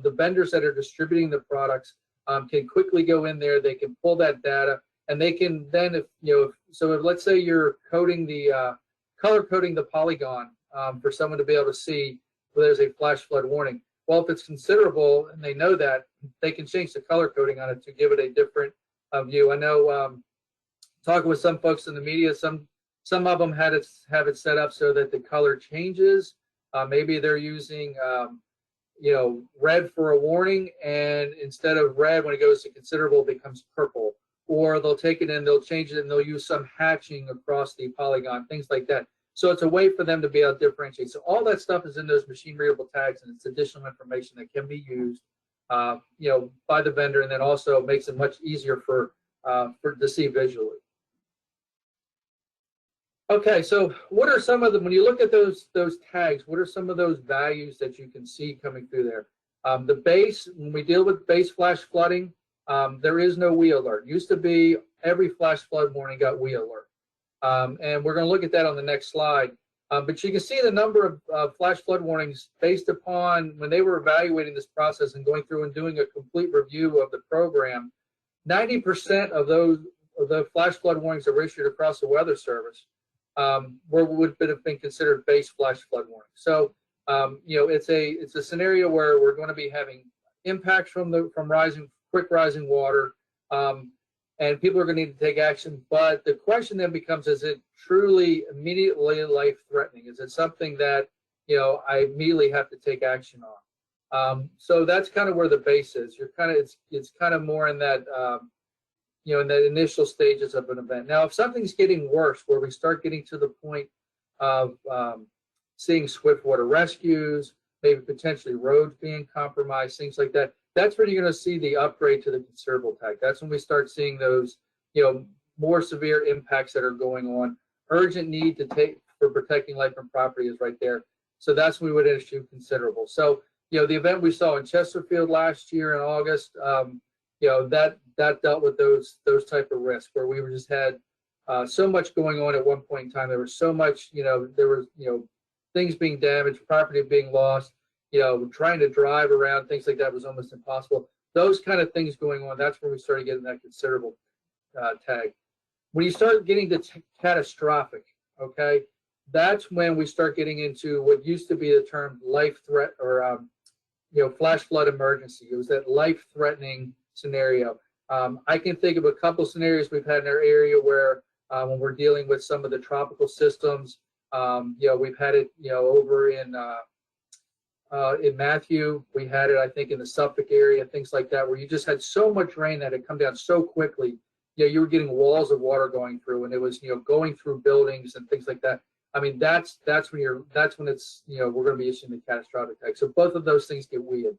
the vendors that are distributing the products can quickly go in there. They can pull that data, and they can then, if let's say you're coding the color coding the polygon for someone to be able to see where there's a flash flood warning. Well, if it's considerable and they know that, they can change the color coding on it to give it a different view. I know talking with some folks in the media, some of them have it set up so that the color changes. Maybe they're using red for a warning, and instead of red, when it goes to considerable, it becomes purple. Or they'll take it and they'll change it and they'll use some hatching across the polygon, things like that. So it's a way for them to be able to differentiate. So all that stuff is in those machine readable tags, and it's additional information that can be used, by the vendor, and then also makes it much easier to see visually. Okay, so what are some of them, when you look at those tags, what are some of those values that you can see coming through there? The base, when we deal with base flash flooding, there is no WE alert. Used to be every flash flood warning got WE alert. And we're going to look at that on the next slide. But you can see the number of flash flood warnings based upon when they were evaluating this process and going through and doing a complete review of the program. 90% of the flash flood warnings that were issued across the Weather Service would have been considered base flash flood warning. So it's a scenario where we're going to be having impacts from quick rising water, and people are going to need to take action. But the question then becomes: is it truly immediately life threatening? Is it something that I immediately have to take action on? So that's kind of where the base is. It's kind of more in that in the initial stages of an event. Now, if something's getting worse, where we start getting to the point of seeing swift water rescues, maybe potentially roads being compromised, things like that, that's when you're going to see the upgrade to the considerable tag. That's when we start seeing those, more severe impacts that are going on. Urgent need for protecting life and property is right there. So that's when we would issue considerable. So, the event we saw in Chesterfield last year in August, that dealt with those type of risks, where we just had so much going on at one point in time. There was so much, there was things being damaged, property being lost, trying to drive around, things like that was almost impossible. Those kind of things going on, that's when we started getting that considerable tag. When you start getting to catastrophic, okay, that's when we start getting into what used to be the term life threat or flash flood emergency. It was that life-threatening scenario. I can think of a couple scenarios we've had in our area where when we're dealing with some of the tropical systems, we've had it, over in Matthew, we had it, I think, in the Suffolk area, things like that, where you just had so much rain that it come down so quickly. You were getting walls of water going through, and it was, going through buildings and things like that. I mean, that's when it's, we're going to be issuing the catastrophic tag. So both of those things get weird.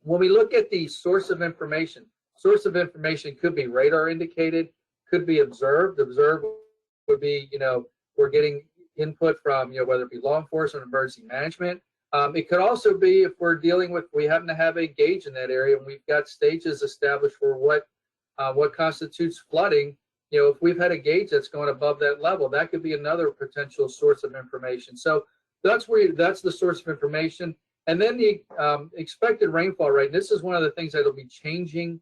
When we look at the source of information could be radar indicated, could be observed. Observed would be, we're getting input from, whether it be law enforcement, emergency management. It could also be if we're dealing with, we happen to have a gauge in that area and we've got stages established for what constitutes flooding. If we've had a gauge that's going above that level, that could be another potential source of information. So that's the source of information. And then the expected rainfall rate. This is one of the things that will be changing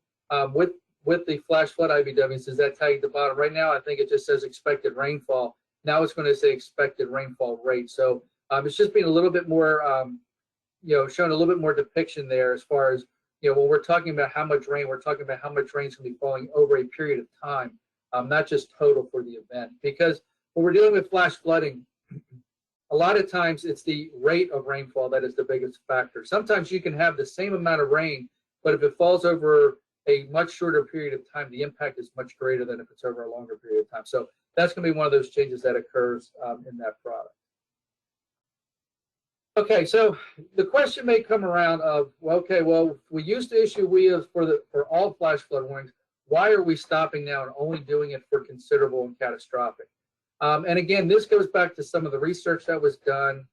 with the flash flood IBWs, is that tag at the bottom. Right now, I think it just says expected rainfall. Now it's going to say expected rainfall rate. So it's just being a little bit more, showing a little bit more depiction there as far as, when we're talking about how much rain, we're talking about how much rain is going to be falling over a period of time, not just total for the event. Because when we're dealing with flash flooding, a lot of times it's the rate of rainfall that is the biggest factor. Sometimes you can have the same amount of rain, but if it falls over a much shorter period of time, the impact is much greater than if it's over a longer period of time. So that's going to be one of those changes that occurs in that product. Okay, so the question may come around of, well, okay, well, we used to issue WIAs for all flash flood warnings. Why are we stopping now and only doing it for considerable and catastrophic? And again, this goes back to some of the research that was done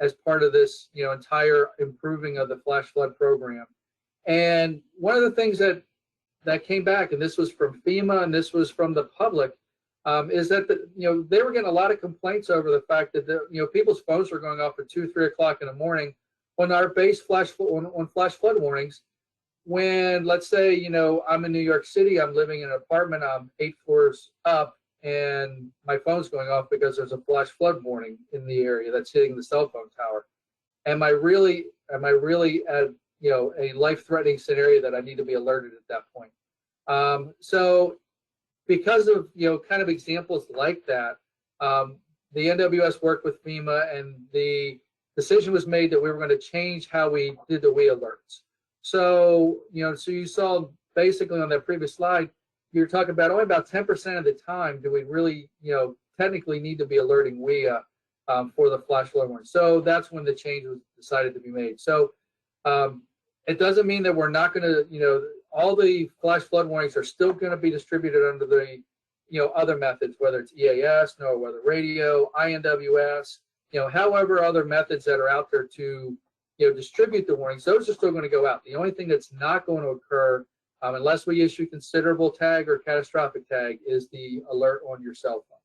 as part of this, entire improving of the flash flood program. And one of the things that came back, and this was from FEMA and this was from the public, is that they were getting a lot of complaints over the fact that people's phones were going off at 2, 3 o'clock in the morning on our base flash flood warnings. When, let's say, I'm in New York City, I'm living in an apartment, I'm 8 floors up, and my phone's going off because there's a flash flood warning in the area that's hitting the cell phone tower. Am I really at a life-threatening scenario that I need to be alerted at that point? So because of kind of examples like that, the NWS worked with FEMA, and the decision was made that we were going to change how we did the WIA alerts. So so you saw basically on that previous slide, you're talking about only about 10% of the time do we really technically need to be alerting WIA for the flash flood warning. So that's when the change was decided to be made. So it doesn't mean that we're not going to, all the flash flood warnings are still going to be distributed under the, other methods, whether it's EAS, NOAA Weather Radio, INWS, however other methods that are out there to, distribute the warnings, those are still going to go out. The only thing that's not going to occur, unless we issue considerable tag or catastrophic tag, is the alert on your cell phone.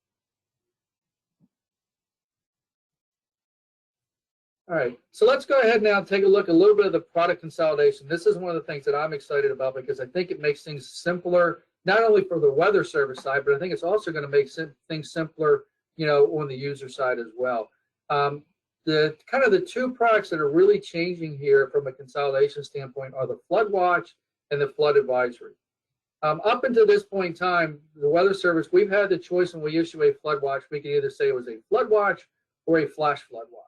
All right, so let's go ahead now and take a look at a little bit of the product consolidation. This is one of the things that I'm excited about because I think it makes things simpler, not only for the weather service side, but I think it's also going to make things simpler, on the user side as well. The kind of the two products that are really changing here from a consolidation standpoint are the Flood Watch and the Flood Advisory. Up until this point in time, the Weather Service, we've had the choice when we issue a Flood Watch, we can either say it was a Flood Watch or a Flash Flood Watch.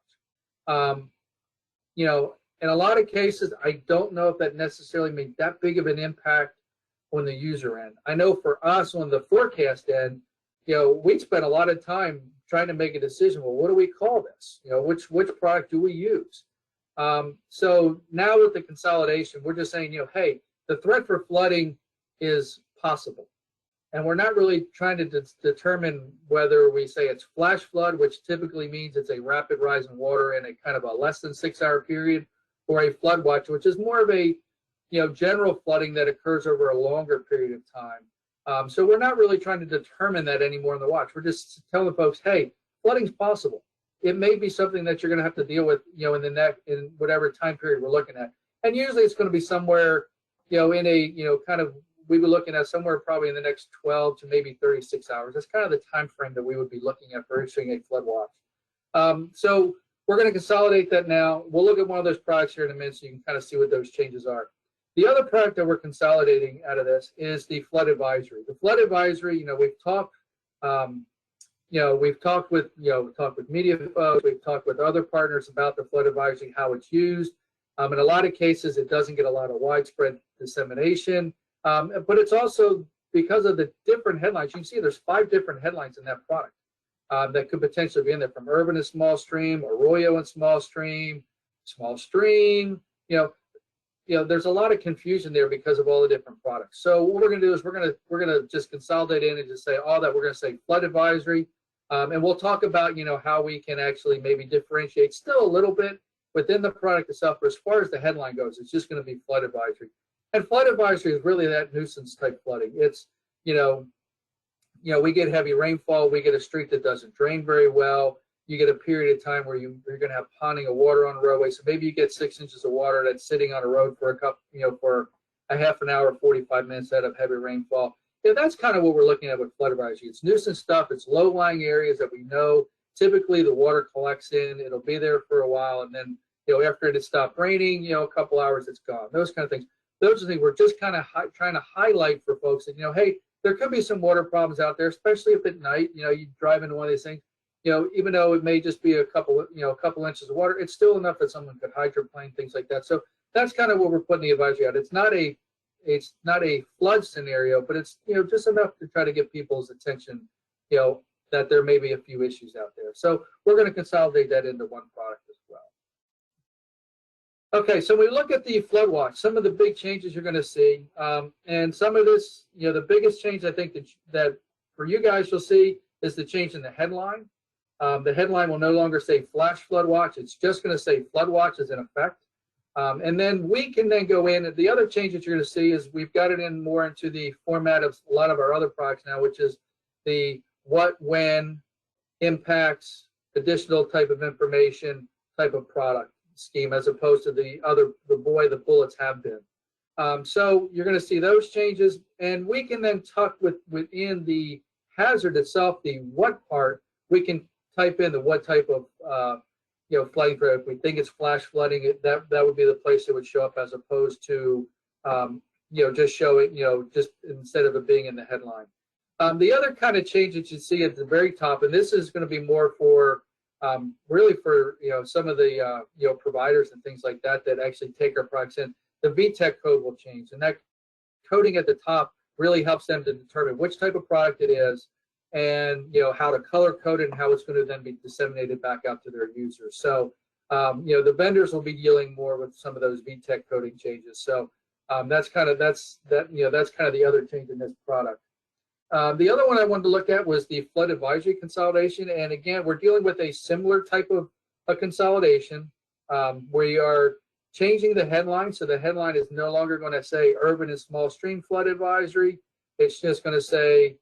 In a lot of cases, I don't know if that necessarily made that big of an impact on the user end. I know for us on the forecast end, we spent a lot of time trying to make a decision. Well, what do we call this? Which product do we use? So now with the consolidation, we're just saying, hey, the threat for flooding is possible. And we're not really trying to determine whether we say it's flash flood, which typically means it's a rapid rise in water in a kind of a less than 6-hour period, or a flood watch, which is more of a general flooding that occurs over a longer period of time. So we're not really trying to determine that anymore in the watch. We're just telling folks, hey, flooding's possible. It may be something that you're going to have to deal with, in whatever time period we're looking at. And usually it's going to be somewhere, in a, kind of, we were looking at somewhere probably in the next 12 to maybe 36 hours. That's kind of the time frame that we would be looking at for issuing a flood watch. So we're going to consolidate that now. We'll look at one of those products here in a minute so you can kind of see what those changes are. The other product that we're consolidating out of this is the Flood Advisory. The Flood Advisory, we've talked with media folks, we've talked with other partners about the Flood Advisory, how it's used. In a lot of cases, it doesn't get a lot of widespread dissemination. But it's also because of the different headlines. You can see there's 5 different headlines in that product that could potentially be in there, from urban and small stream, arroyo and small stream. There's a lot of confusion there because of all the different products. So what we're going to do is we're going to just consolidate in and just say all that. We're going to say Flood Advisory, and we'll talk about how we can actually maybe differentiate still a little bit within the product itself. But as far as the headline goes, it's just going to be Flood Advisory. And Flood Advisory is really that nuisance type flooding. It's, we get heavy rainfall, we get a street that doesn't drain very well, you get a period of time where you're going to have ponding of water on a roadway. So maybe you get 6 inches of water that's sitting on a road for for a half an hour, 45 minutes out of heavy rainfall. That's kind of what we're looking at with Flood Advisory. It's nuisance stuff. It's low-lying areas that we know typically the water collects in. It'll be there for a while, and then after it had stopped raining, a couple hours it's gone. Those kind of things. Those are the things we're just kind of trying to highlight for folks that, hey, there could be some water problems out there, especially if at night, you drive into one of these things, even though it may just be a couple inches of water, it's still enough that someone could hydroplane, things like that. So that's kind of what we're putting the advisory out. It's not a flood scenario, but it's, just enough to try to get people's attention, that there may be a few issues out there. So we're going to consolidate that into one product as well. Okay, so we look at the flood watch, some of the big changes you're going to see, and some of this, the biggest change I think that for you guys you'll see is the change in the headline. The headline will no longer say flash flood watch. It's just going to say flood watch is in effect. And then we can then go in, and the other change that you're going to see is we've got it in more into the format of a lot of our other products now, which is the what, when, impacts, additional type of information, type of product scheme, as opposed to the the bullets have been. So you're going to see those changes, and we can then tuck within the hazard itself, the what part, we can type in the what type of flooding threat. If we think it's flash flooding, that would be the place it would show up, as opposed to just showing, just instead of it being in the headline. The other kind of change that you see at the very top, and this is going to be more for really for some of the providers and things like that actually take our products in. The VTech code will change, and that coding at the top really helps them to determine which type of product it is, and how to color code it, and how it's going to then be disseminated back out to their users. So the vendors will be dealing more with some of those VTech coding changes. So that's kind of the other change in this product. The other one I wanted to look at was the flood advisory consolidation, and again, we're dealing with a similar type of a consolidation. We are changing the headline, so the headline is no longer going to say urban and small stream flood advisory. It's just going to say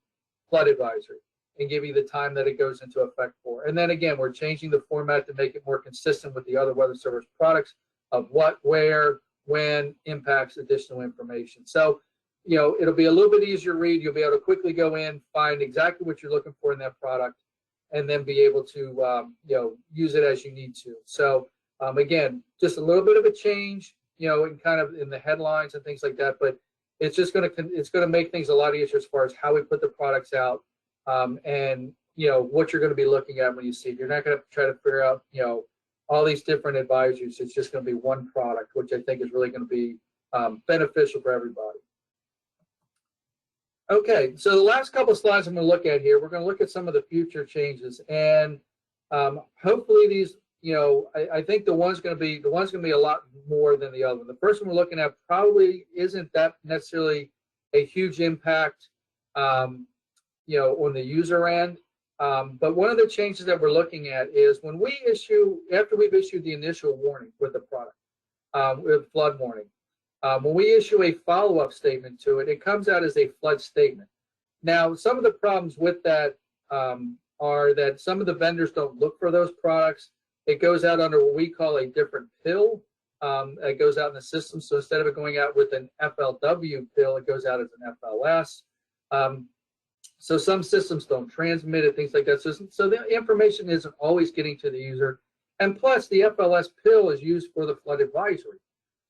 flood advisory and give you the time that it goes into effect for. And then again, we're changing the format to make it more consistent with the other weather service products of what, where, when, impacts, additional information. So it'll be a little bit easier to read. You'll be able to quickly go in, find exactly what you're looking for in that product, and then be able to use it as you need to. So again, just a little bit of a change, in kind of in the headlines and things like that, but it's just going to make things a lot easier as far as how we put the products out, and what you're going to be looking at when you see it. You're not going to try to figure out all these different advisories. It's just going to be one product, which I think is really going to be beneficial for everybody. Okay, so the last couple of slides I'm going to look at here, we're going to look at some of the future changes, and hopefully these, I think the one's going to be a lot more than the other one. The first one we're looking at probably isn't that necessarily a huge impact, on the user end. But one of the changes that we're looking at is when we after we've issued the initial warning with the product, with flood warning. When we issue a follow-up statement to it, it comes out as a flood statement. Now, some of the problems with that are that some of the vendors don't look for those products. It goes out under what we call a different pill. It goes out in the system. So instead of it going out with an FLW pill, it goes out as an FLS. So some systems don't transmit it, things like that. So the information isn't always getting to the user. And plus, the FLS pill is used for the flood advisory.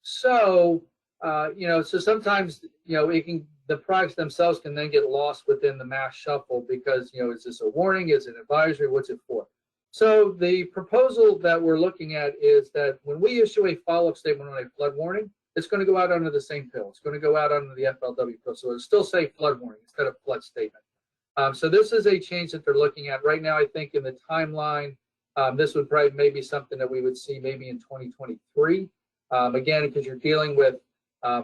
So so sometimes, the products themselves can then get lost within the mass shuffle because, is this a warning? Is it an advisory? What's it for? So the proposal that we're looking at is that when we issue a follow-up statement on a flood warning, it's going to go out under the same pill. It's going to go out under the FLW pill. So it'll still say flood warning instead of flood statement. So this is a change that they're looking at right now. I think in the timeline, this would probably maybe something that we would see maybe in 2023. Again, because you're dealing with,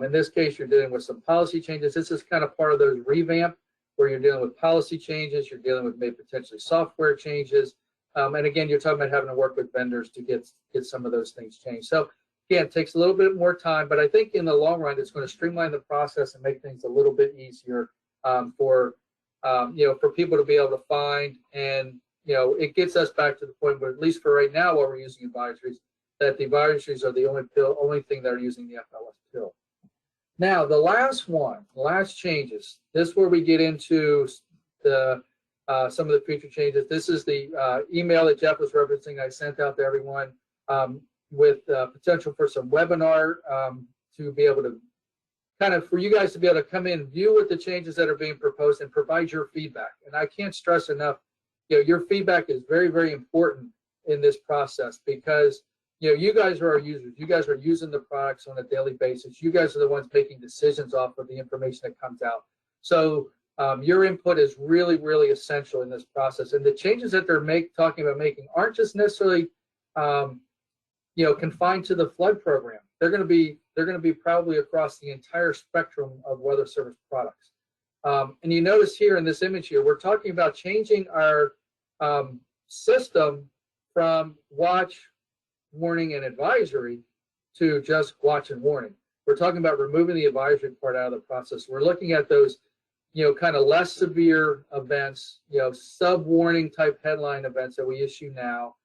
in this case, you're dealing with some policy changes. This is kind of part of those revamp where you're dealing with policy changes, you're dealing with maybe potentially software changes. And again, you're talking about having to work with vendors to get some of those things changed. So again, it takes a little bit more time, but I think in the long run, it's going to streamline the process and make things a little bit easier for people to be able to find. And, it gets us back to the point where, at least for right now, while we're using advisories, that the advisories are the only thing that are using the FLS pill. Now, the last changes, this is where we get into the some of the future changes. This is the email that Jeff was referencing I sent out to everyone. with potential for some webinar to be able to kind of for you guys to be able to come in, view what the changes that are being proposed, and provide your feedback. And I can't stress enough, your feedback is very, very important in this process, because you guys are our users. You guys are using the products on a daily basis. You guys are the ones making decisions off of the information that comes out. So your input is really, really essential in this process. And the changes that they're talking about making aren't just necessarily confined to the flood program. They're going to be probably across the entire spectrum of weather service products. And you notice here in this image here, we're talking about changing our system from watch, warning, and advisory to just watch and warning. We're talking about removing the advisory part out of the process. We're looking at those, kind of less severe events, sub-warning type headline events that we issue now,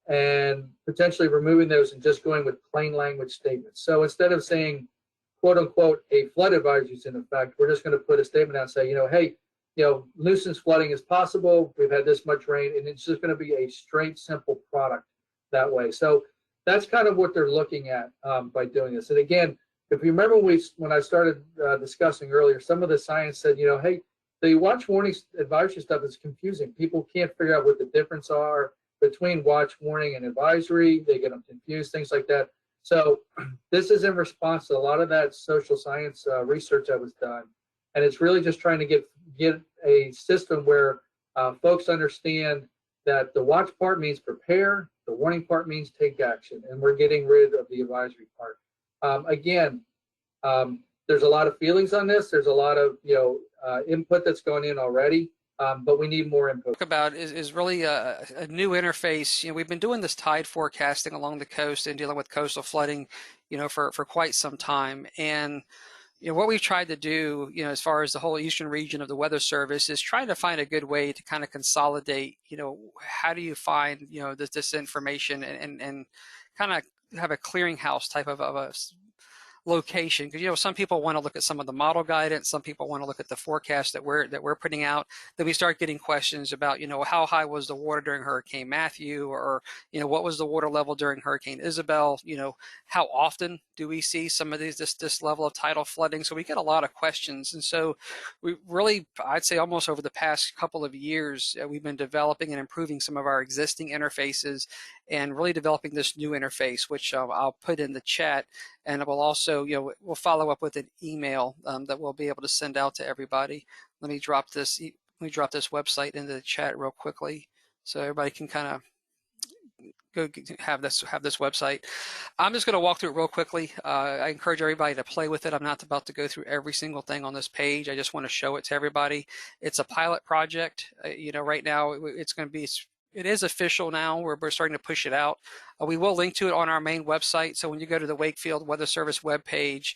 and potentially removing those and just going with plain language statements. So instead of saying, quote unquote, a flood advisory is in effect, we're just going to put a statement out and say, hey, nuisance flooding is possible. We've had this much rain, and it's just going to be a straight, simple product that way. So that's kind of what they're looking at by doing this. And again, if you remember when I started discussing earlier, some of the science said, hey, the watch warning advisory stuff is confusing. People can't figure out what the difference are between watch, warning, and advisory. They get them confused, things like that. So this is in response to a lot of that social science research that was done. And it's really just trying to get a system where folks understand that the watch part means prepare, the warning part means take action, and we're getting rid of the advisory part. Again, there's a lot of feelings on this. There's a lot of input that's going in already, but we need more input. About is really a new interface. We've been doing this tide forecasting along the coast and dealing with coastal flooding, for quite some time. And what we've tried to do, as far as the whole eastern region of the Weather Service, is trying to find a good way to kind of consolidate, how do you find, this information and kind of have a clearinghouse type of a location, because some people want to look at some of the model guidance, some people want to look at the forecast that we're putting out. Then we start getting questions about how high was the water during Hurricane Matthew, or what was the water level during Hurricane Isabel, how often do we see some of this level of tidal flooding. So we get a lot of questions, and so we really, I'd say almost over the past couple of years, we've been developing and improving some of our existing interfaces and really developing this new interface, which I'll put in the chat, and it will also, we'll follow up with an email that we'll be able to send out to everybody. Let me drop this website into the chat real quickly, so everybody can kind of go have this website. I'm just going to walk through it real quickly. I encourage everybody to play with it. I'm not about to go through every single thing on this page. I just want to show it to everybody. It's a pilot project. Right now it's going to be. It is official now. We're starting to push it out. We will link to it on our main website. So when you go to the Wakefield Weather Service webpage,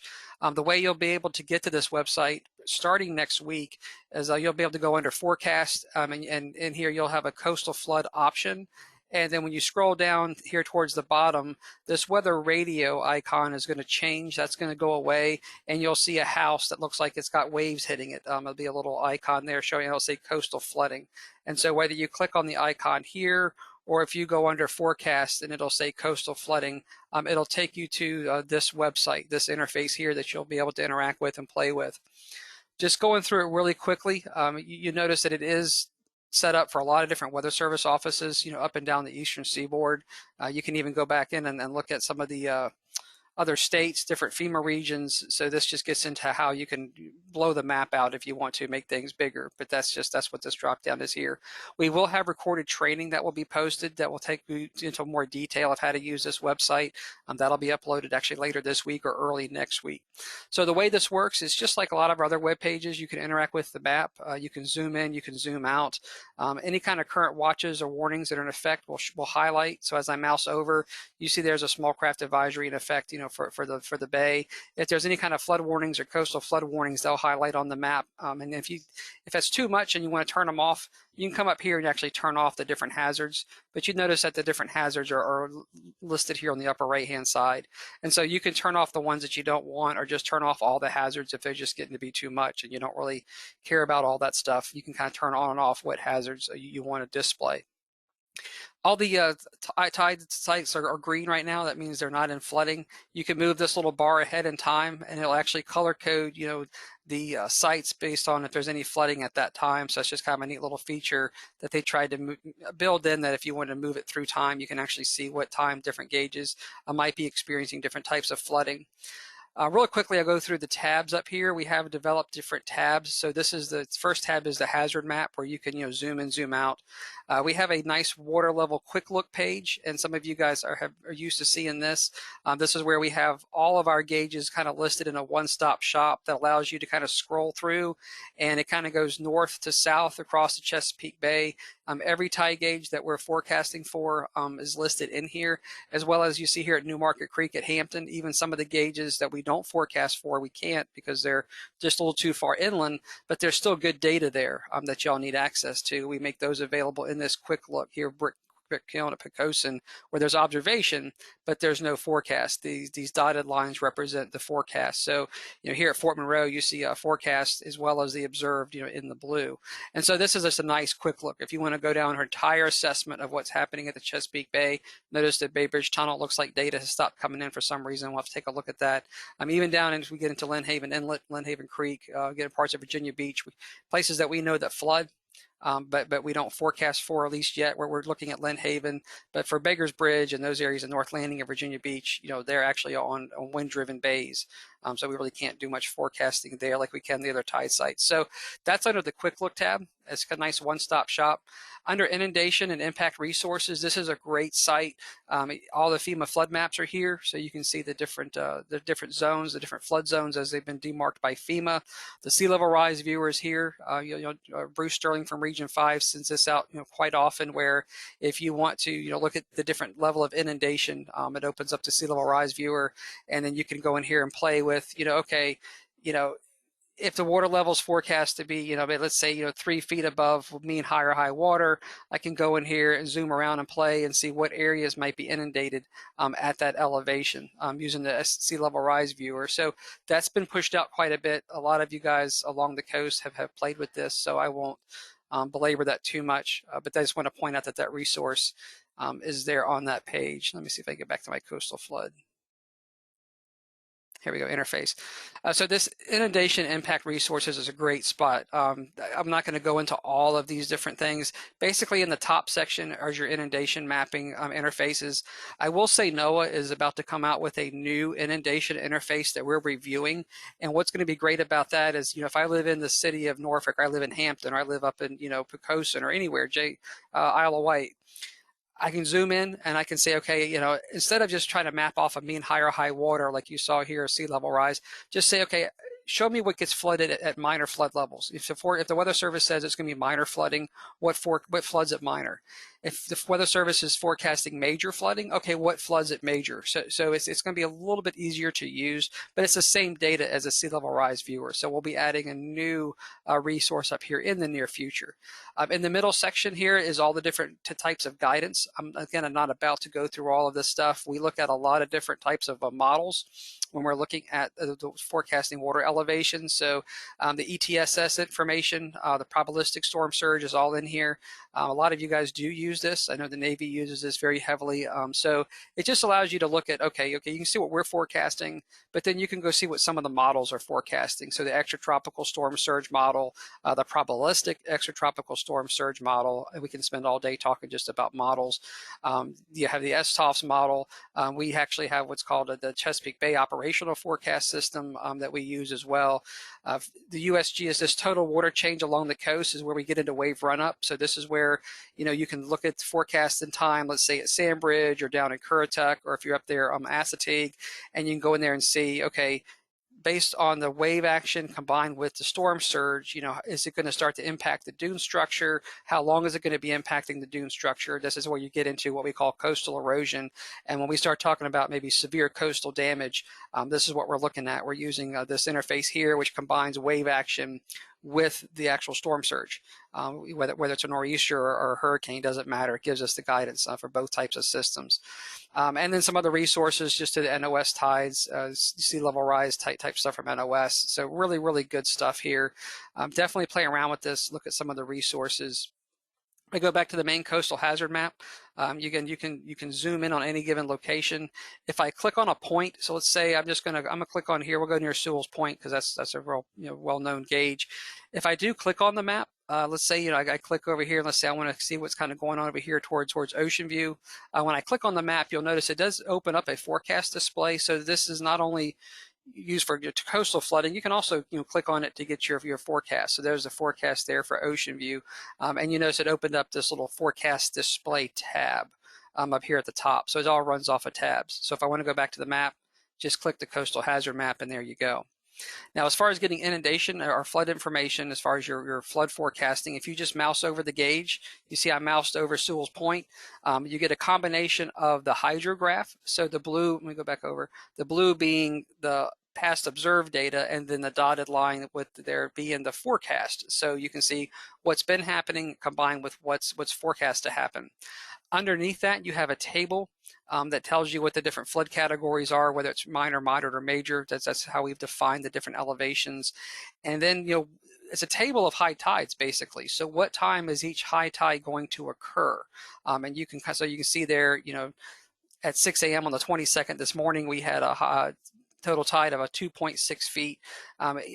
the way you'll be able to get to this website starting next week is you'll be able to go under forecast, and in here you'll have a coastal flood option. And then when you scroll down here towards the bottom, this weather radio icon is going to change. That's going to go away, and you'll see a house that looks like it's got waves hitting it. There'll be a little icon there showing, it'll say coastal flooding. And so whether you click on the icon here, or if you go under forecast and it'll say coastal flooding, it'll take you to this website, this interface here that you'll be able to interact with and play with. Just going through it really quickly, you notice that it is set up for a lot of different weather service offices, up and down the eastern seaboard. You can even go back in and look at some of the other states, different FEMA regions. So this just gets into how you can blow the map out if you want to make things bigger, but that's what this drop down is here. We will have recorded training that will be posted that will take you into more detail of how to use this website. That'll be uploaded actually later this week or early next week. So the way this works is just like a lot of our other web pages. You can interact with the map. You can zoom in, you can zoom out. Any kind of current watches or warnings that are in effect will highlight. So as I mouse over, you see there's a small craft advisory in effect, for the bay. If there's any kind of flood warnings or coastal flood warnings, they'll highlight on the map. And if that's too much and you want to turn them off, you can come up here and actually turn off the different hazards. But you notice that the different hazards are listed here on the upper right-hand side. And so you can turn off the ones that you don't want, or just turn off all the hazards if they're just getting to be too much and you don't really care about all that stuff. You can kind of turn on and off what hazards you want to display. All the tide sites are green right now. That means they're not in flooding. You can move this little bar ahead in time, and it'll actually color code, the sites based on if there's any flooding at that time. So it's just kind of a neat little feature that they tried to build in, that if you wanted to move it through time, you can actually see what time different gauges might be experiencing different types of flooding. Really quickly, I'll go through the tabs up here. We have developed different tabs. So this is the first tab is the hazard map, where you can zoom in, zoom out. We have a nice water level quick look page, and some of you guys are used to seeing this. This is where we have all of our gauges kind of listed in a one-stop shop that allows you to kind of scroll through, and it kind of goes north to south across the Chesapeake Bay. Every tide gauge that we're forecasting for is listed in here, as well as you see here at Newmarket Creek at Hampton. Even some of the gauges that we don't forecast for, we can't because they're just a little too far inland, but there's still good data there that y'all need access to. We make those available in this quick look here, Brick Kiln at Pocosin, where there's observation, but there's no forecast. These dotted lines represent the forecast. So, here at Fort Monroe, you see a forecast as well as the observed, in the blue. And so this is just a nice quick look. If you want to go down her entire assessment of what's happening at the Chesapeake Bay, notice that Bay Bridge Tunnel looks like data has stopped coming in for some reason. We'll have to take a look at that. Even down as we get into Lynn Haven Inlet, Lynn Haven Creek, get in parts of Virginia Beach, places that we know that flood. But we don't forecast for, at least yet, where we're looking at Lynn Haven. But for Beggar's Bridge and those areas in North Landing and Virginia Beach, they're actually on wind-driven bays. So we really can't do much forecasting there like we can the other tide sites. So that's under the Quick Look tab. It's a nice one-stop shop. Under Inundation and Impact Resources, this is a great site. All the FEMA flood maps are here, so you can see the different zones, the different flood zones as they've been demarked by FEMA. The sea level rise viewer is here. Bruce Sterling from Region 5 sends this out quite often, where if you want to look at the different level of inundation, it opens up the sea level rise viewer, and then you can go in here and play with if the water level is forecast to be, let's say, 3 feet above mean high or high water, I can go in here and zoom around and play and see what areas might be inundated at that elevation using the sea level rise viewer. So that's been pushed out quite a bit. A lot of you guys along the coast have played with this, so I won't belabor that too much. But I just want to point out that resource is there on that page. Let me see if I can get back to my coastal flood. Here we go, interface. So this Inundation Impact Resources is a great spot. I'm not going to go into all of these different things. Basically, in the top section are your inundation mapping interfaces. I will say NOAA is about to come out with a new inundation interface that we're reviewing. And what's going to be great about that is, if I live in the city of Norfolk, or I live in Hampton, or I live up in, Pocosin, or anywhere, Isle of Wight, I can zoom in and I can say, okay, instead of just trying to map off a mean high or high water like you saw here, sea level rise, just say, okay, show me what gets flooded at minor flood levels. If the Weather Service says it's going to be minor flooding, what floods at minor? If the Weather Service is forecasting major flooding, okay, what floods at major? So it's going to be a little bit easier to use, but it's the same data as a sea level rise viewer. So we'll be adding a new resource up here in the near future. In the middle section here is all the different types of guidance. I'm not about to go through all of this stuff. We look at a lot of different types of models when we're looking at the forecasting water elevation. So the ETSS information, the probabilistic storm surge is all in here. A lot of you guys do use this. I know the Navy uses this very heavily. So it just allows you to look at, okay, you can see what we're forecasting, but then you can go see what some of the models are forecasting. So the extratropical storm surge model, the probabilistic extratropical storm surge model, and we can spend all day talking just about models. You have the STOFS model. We actually have what's called the Chesapeake Bay Operational Forecast System that we use as well. The USG is this total water change along the coast is where we get into wave run up. So this is where you can look at the forecast in time, let's say at Sandbridge or down in Currituck, or if you're up there Assateague, and you can go in there and see, okay, based on the wave action combined with the storm surge, is it going to start to impact the dune structure? How long is it going to be impacting the dune structure? This is where you get into what we call coastal erosion. And when we start talking about maybe severe coastal damage, this is what we're looking at. We're using this interface here, which combines wave action with the actual storm surge. Whether it's a nor'easter or a hurricane, doesn't matter. It gives us the guidance for both types of systems. And then some other resources just to the NOS tides, sea level rise type stuff from NOS. So really, really good stuff here. Definitely play around with this, look at some of the resources. I go back to the main coastal hazard map. You can zoom in on any given location. If I click on a point, so let's say I'm gonna click on here. We'll go near Sewell's Point because that's a real well-known gauge. If I do click on the map, let's say I click over here and let's say I want to see what's kind of going on over here towards Ocean View. When I click on the map, you'll notice it does open up a forecast display. So this is not only used for coastal flooding, you can also click on it to get your forecast. So there's a forecast there for Ocean View, and you notice it opened up this little forecast display tab up here at the top. So it all runs off of tabs. So if I want to go back to the map, just click the coastal hazard map and there you go. Now, as far as getting inundation or flood information, as far as your flood forecasting, if you just mouse over the gauge, you see I moused over Sewell's Point, you get a combination of the hydrograph. So the blue, let me go back over, the blue being the past observed data, and then the dotted line with there being the forecast. So you can see what's been happening combined with what's forecast to happen. Underneath that, you have a table that tells you what the different flood categories are, whether it's minor, moderate, or major. That's how we've defined the different elevations. And then, it's a table of high tides, basically. So what time is each high tide going to occur? And you can see there, at 6 a.m. on the 22nd this morning, we had a total tide of a 2.6 feet.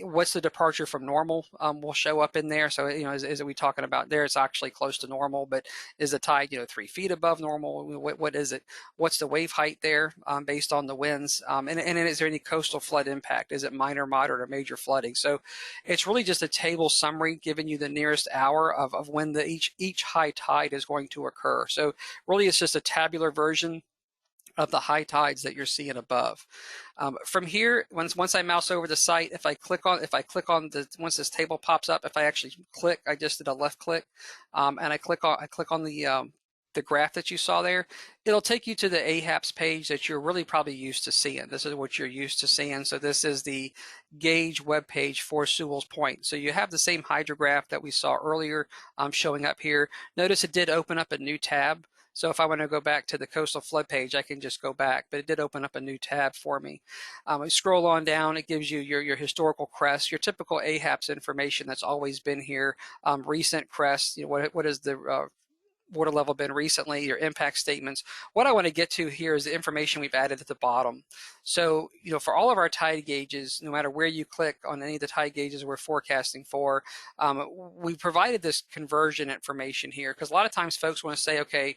What's the departure from normal will show up in there. So, is we talking about there? It's actually close to normal, but is the tide, 3 feet above normal? What is it? What's the wave height there based on the winds? And is there any coastal flood impact? Is it minor, moderate, or major flooding? So it's really just a table summary giving you the nearest hour of when each high tide is going to occur. So really it's just a tabular version of the high tides that you're seeing above. From here, once I mouse over the site, if I click on once this table pops up, if I actually click, I just did a left click, and I click on the graph that you saw there, it'll take you to the AHAPS page that you're really probably used to seeing. This is what you're used to seeing. So this is the gauge web page for Sewell's Point. So you have the same hydrograph that we saw earlier showing up here. Notice it did open up a new tab. So if I want to go back to the coastal flood page, I can just go back, but it did open up a new tab for me. I scroll on down, it gives you your historical crests, your typical AHAPS information that's always been here, recent crests, what is the water level been recently, your impact statements. What I want to get to here is the information we've added at the bottom. So, for all of our tide gauges, no matter where you click on any of the tide gauges we're forecasting for, we provided this conversion information here because a lot of times folks want to say, okay,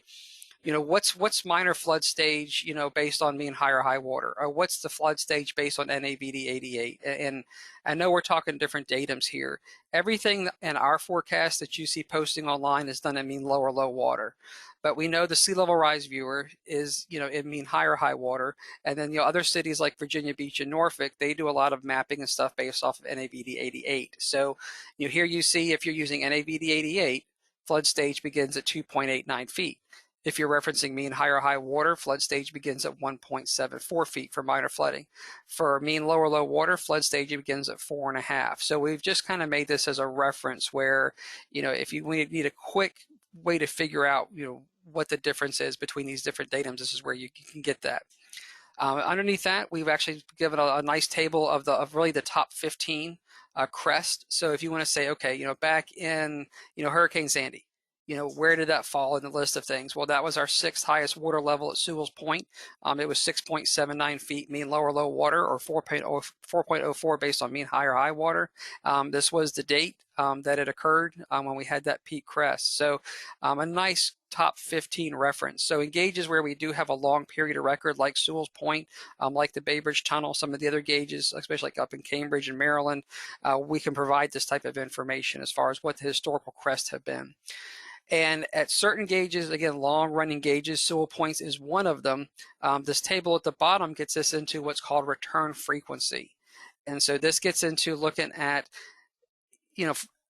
what's minor flood stage, based on mean high or high water, or what's the flood stage based on NAVD 88? And I know we're talking different datums here. Everything in our forecast that you see posting online is done in mean low or low water. But we know the sea level rise viewer is, in mean high or high water. And then, other cities like Virginia Beach and Norfolk, they do a lot of mapping and stuff based off of NAVD 88. So, here you see if you're using NAVD 88, flood stage begins at 2.89 feet. If you're referencing mean high or high water, flood stage begins at 1.74 feet for minor flooding. For mean low or low water, flood stage begins at 4.5. So we've just kind of made this as a reference where, if you need a quick way to figure out, what the difference is between these different datums, this is where you can get that. Underneath that, we've actually given a nice table of really the top 15 crest. So if you want to say, okay, back in, Hurricane Sandy, where did that fall in the list of things? Well, that was our 6th highest water level at Sewell's Point. It was 6.79 feet mean low or low water, or 4.04 based on mean high or high water. This was the date that it occurred when we had that peak crest. So a nice top 15 reference. So in gauges where we do have a long period of record, like Sewell's Point, like the Bay Bridge Tunnel, some of the other gauges, especially like up in Cambridge and Maryland, we can provide this type of information as far as what the historical crests have been. And at certain gauges, again, long-running gauges, Sewell Points is one of them. This table at the bottom gets us into what's called return frequency. And so this gets into looking at,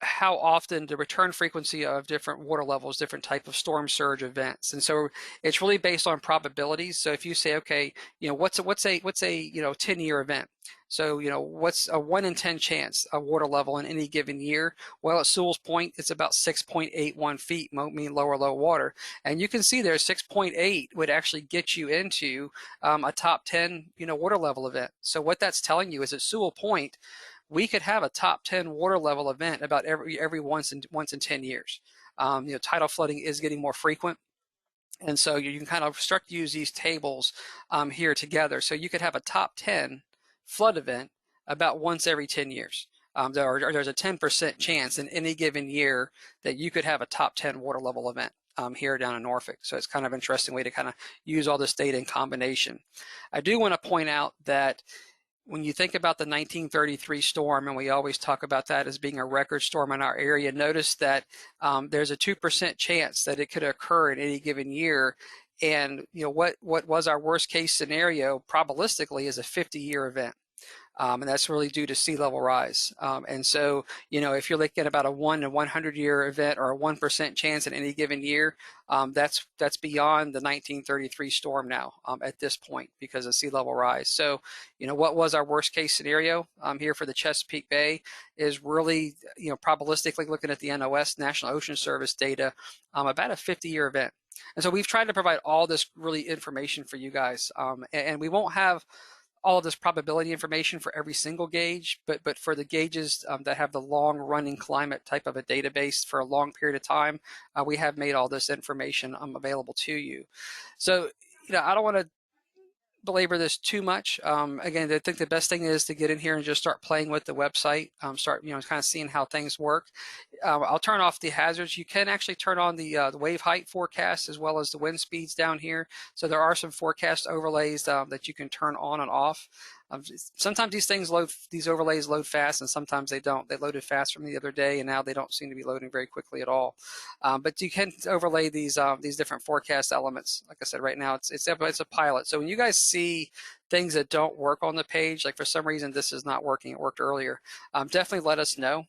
how often the return frequency of different water levels, different type of storm surge events. And so it's really based on probabilities. So if you say, okay, what's a 10-year event? So, what's a 1 in 10 chance of water level in any given year? Well, at Sewell's Point, it's about 6.81 feet, mean low or low water. And you can see there 6.8 would actually get you into a top 10, water level event. So what that's telling you is at Sewell Point, we could have a top 10 water level event about every once in 10 years. tidal flooding is getting more frequent. And so you can kind of start to use these tables here together. So you could have a top 10 flood event about once every 10 years. There's a 10% chance in any given year that you could have a top 10 water level event here down in Norfolk. So it's kind of an interesting way to kind of use all this data in combination. I do want to point out that when you think about the 1933 storm, and we always talk about that as being a record storm in our area, notice that there's a 2% chance that it could occur in any given year. And what was our worst case scenario probabilistically is a 50-year event. And that's really due to sea level rise. And so, if you're looking at about a 1 in 100 year event or a 1% chance in any given year, that's beyond the 1933 storm now at this point because of sea level rise. So, what was our worst case scenario here for the Chesapeake Bay is really, probabilistically looking at the NOS, National Ocean Service data, about a 50-year event. And so we've tried to provide all this really information for you guys, and we won't have all of this probability information for every single gauge, but for the gauges that have the long running climate type of a database for a long period of time, we have made all this information available to you. So, I don't want to belabor this too much. Again, I think the best thing is to get in here and just start playing with the website, start kind of seeing how things work. I'll turn off the hazards. You can actually turn on the wave height forecast as well as the wind speeds down here. So there are some forecast overlays that you can turn on and off. Sometimes these overlays load fast, and sometimes they don't. They loaded fast from the other day, and now they don't seem to be loading very quickly at all. But you can overlay these different forecast elements. Like I said, right now it's a pilot. So when you guys see things that don't work on the page, like for some reason this is not working, it worked earlier, definitely let us know.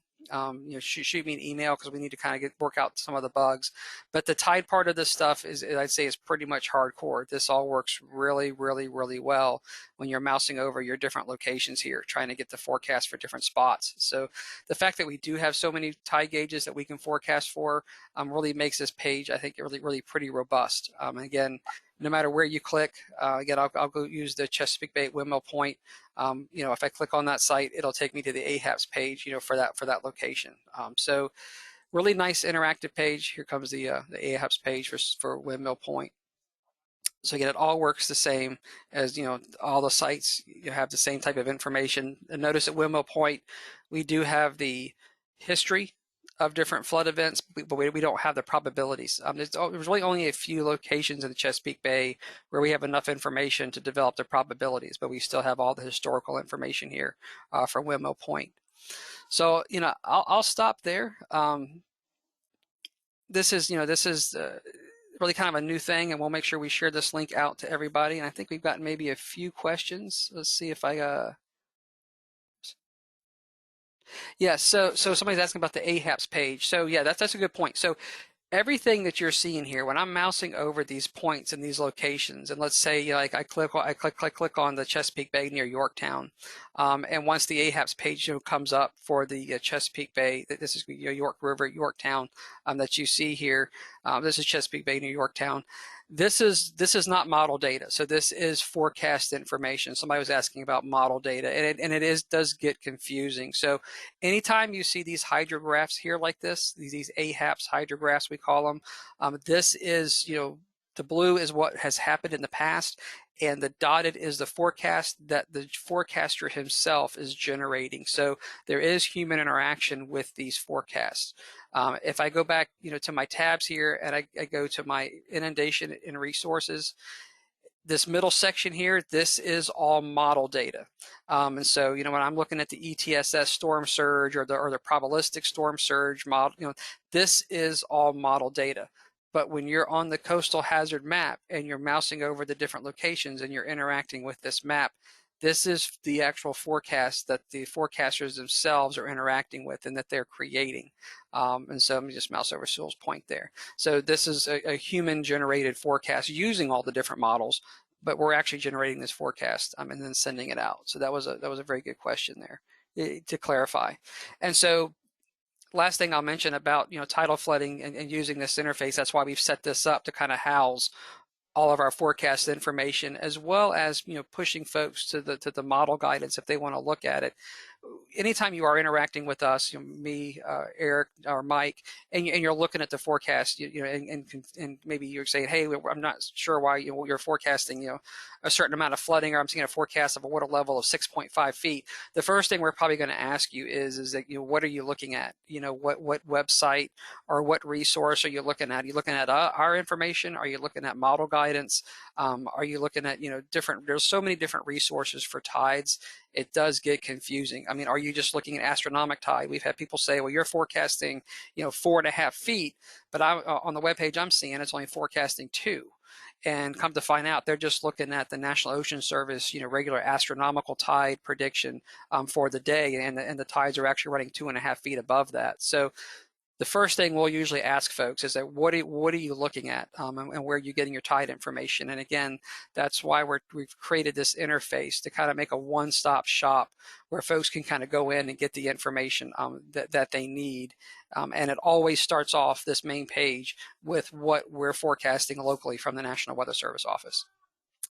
Shoot me an email because we need to kind of work out some of the bugs. But the tide part of this stuff I'd say is pretty much hardcore. This all works really, really, really well when you're mousing over your different locations here, trying to get the forecast for different spots. So the fact that we do have so many tide gauges that we can forecast for really makes this page, I think, really, really pretty robust. Again, no matter where you click, again, I'll go use the Chesapeake Bay Windmill Point. If I click on that site, it'll take me to the AHAPS page, for that location. So really nice interactive page. Here comes the AHAPS page for Windmill Point. So again, it all works the same as, all the sites. You have the same type of information. And notice at Windmill Point, we do have the history of different flood events, but we don't have the probabilities. There's really only a few locations in the Chesapeake Bay where we have enough information to develop the probabilities, but we still have all the historical information here for Windmill Point. So, I'll stop there. This is really kind of a new thing, and we'll make sure we share this link out to everybody. And I think we've gotten maybe a few questions. Let's see if yeah, so somebody's asking about the AHAPS page. So yeah, that's a good point. So everything that you're seeing here, when I'm mousing over these points in these locations, and let's say like I click on the Chesapeake Bay near Yorktown, and once the AHAPS page comes up for the Chesapeake Bay, this is York River, Yorktown, that you see here. This is Chesapeake Bay near Yorktown. This is not model data, so this is forecast information. Somebody was asking about model data, and it does get confusing. So anytime you see these hydrographs here like this, these AHAPS hydrographs we call them, this is, the blue is what has happened in the past, and the dotted is the forecast that the forecaster himself is generating. So there is human interaction with these forecasts. If I go back, to my tabs here, and I go to my inundation and resources, this middle section here, this is all model data. And so, when I'm looking at the ETSS storm surge or the probabilistic storm surge model, this is all model data. But when you're on the coastal hazard map and you're mousing over the different locations and you're interacting with this map, this is the actual forecast that the forecasters themselves are interacting with and that they're creating. And so let me just mouse over Sewell's point there. So this is a human-generated forecast using all the different models, but we're actually generating this forecast and then sending it out. So that was a very good question there to clarify. And so last thing I'll mention about tidal flooding and using this interface, that's why we've set this up to kind of house all of our forecast information, as well as pushing folks to the model guidance if they want to look at it. anytime you are interacting with us, me, Eric, or Mike, and you're looking at the forecast, and maybe you're saying, hey, I'm not sure why you're forecasting, a certain amount of flooding, or I'm seeing a forecast of a water level of 6.5 feet. The first thing we're probably going to ask you is that, what are you looking at? What website or what resource are you looking at? Are you looking at our information? Are you looking at model guidance? Are you looking at, there's so many different resources for tides. It does get confusing. I mean, are you just looking at astronomic tide? We've had people say, well, you're forecasting, 4.5 feet, but on the webpage I'm seeing, it's only forecasting 2. And come to find out, they're just looking at the National Ocean Service, regular astronomical tide prediction for the day, and the tides are actually running 2.5 feet above that. So the first thing we'll usually ask folks is that what are you looking at, and where are you getting your tide information? And again, that's why we've created this interface to kind of make a one-stop shop where folks can kind of go in and get the information that they need. And it always starts off this main page with what we're forecasting locally from the National Weather Service office.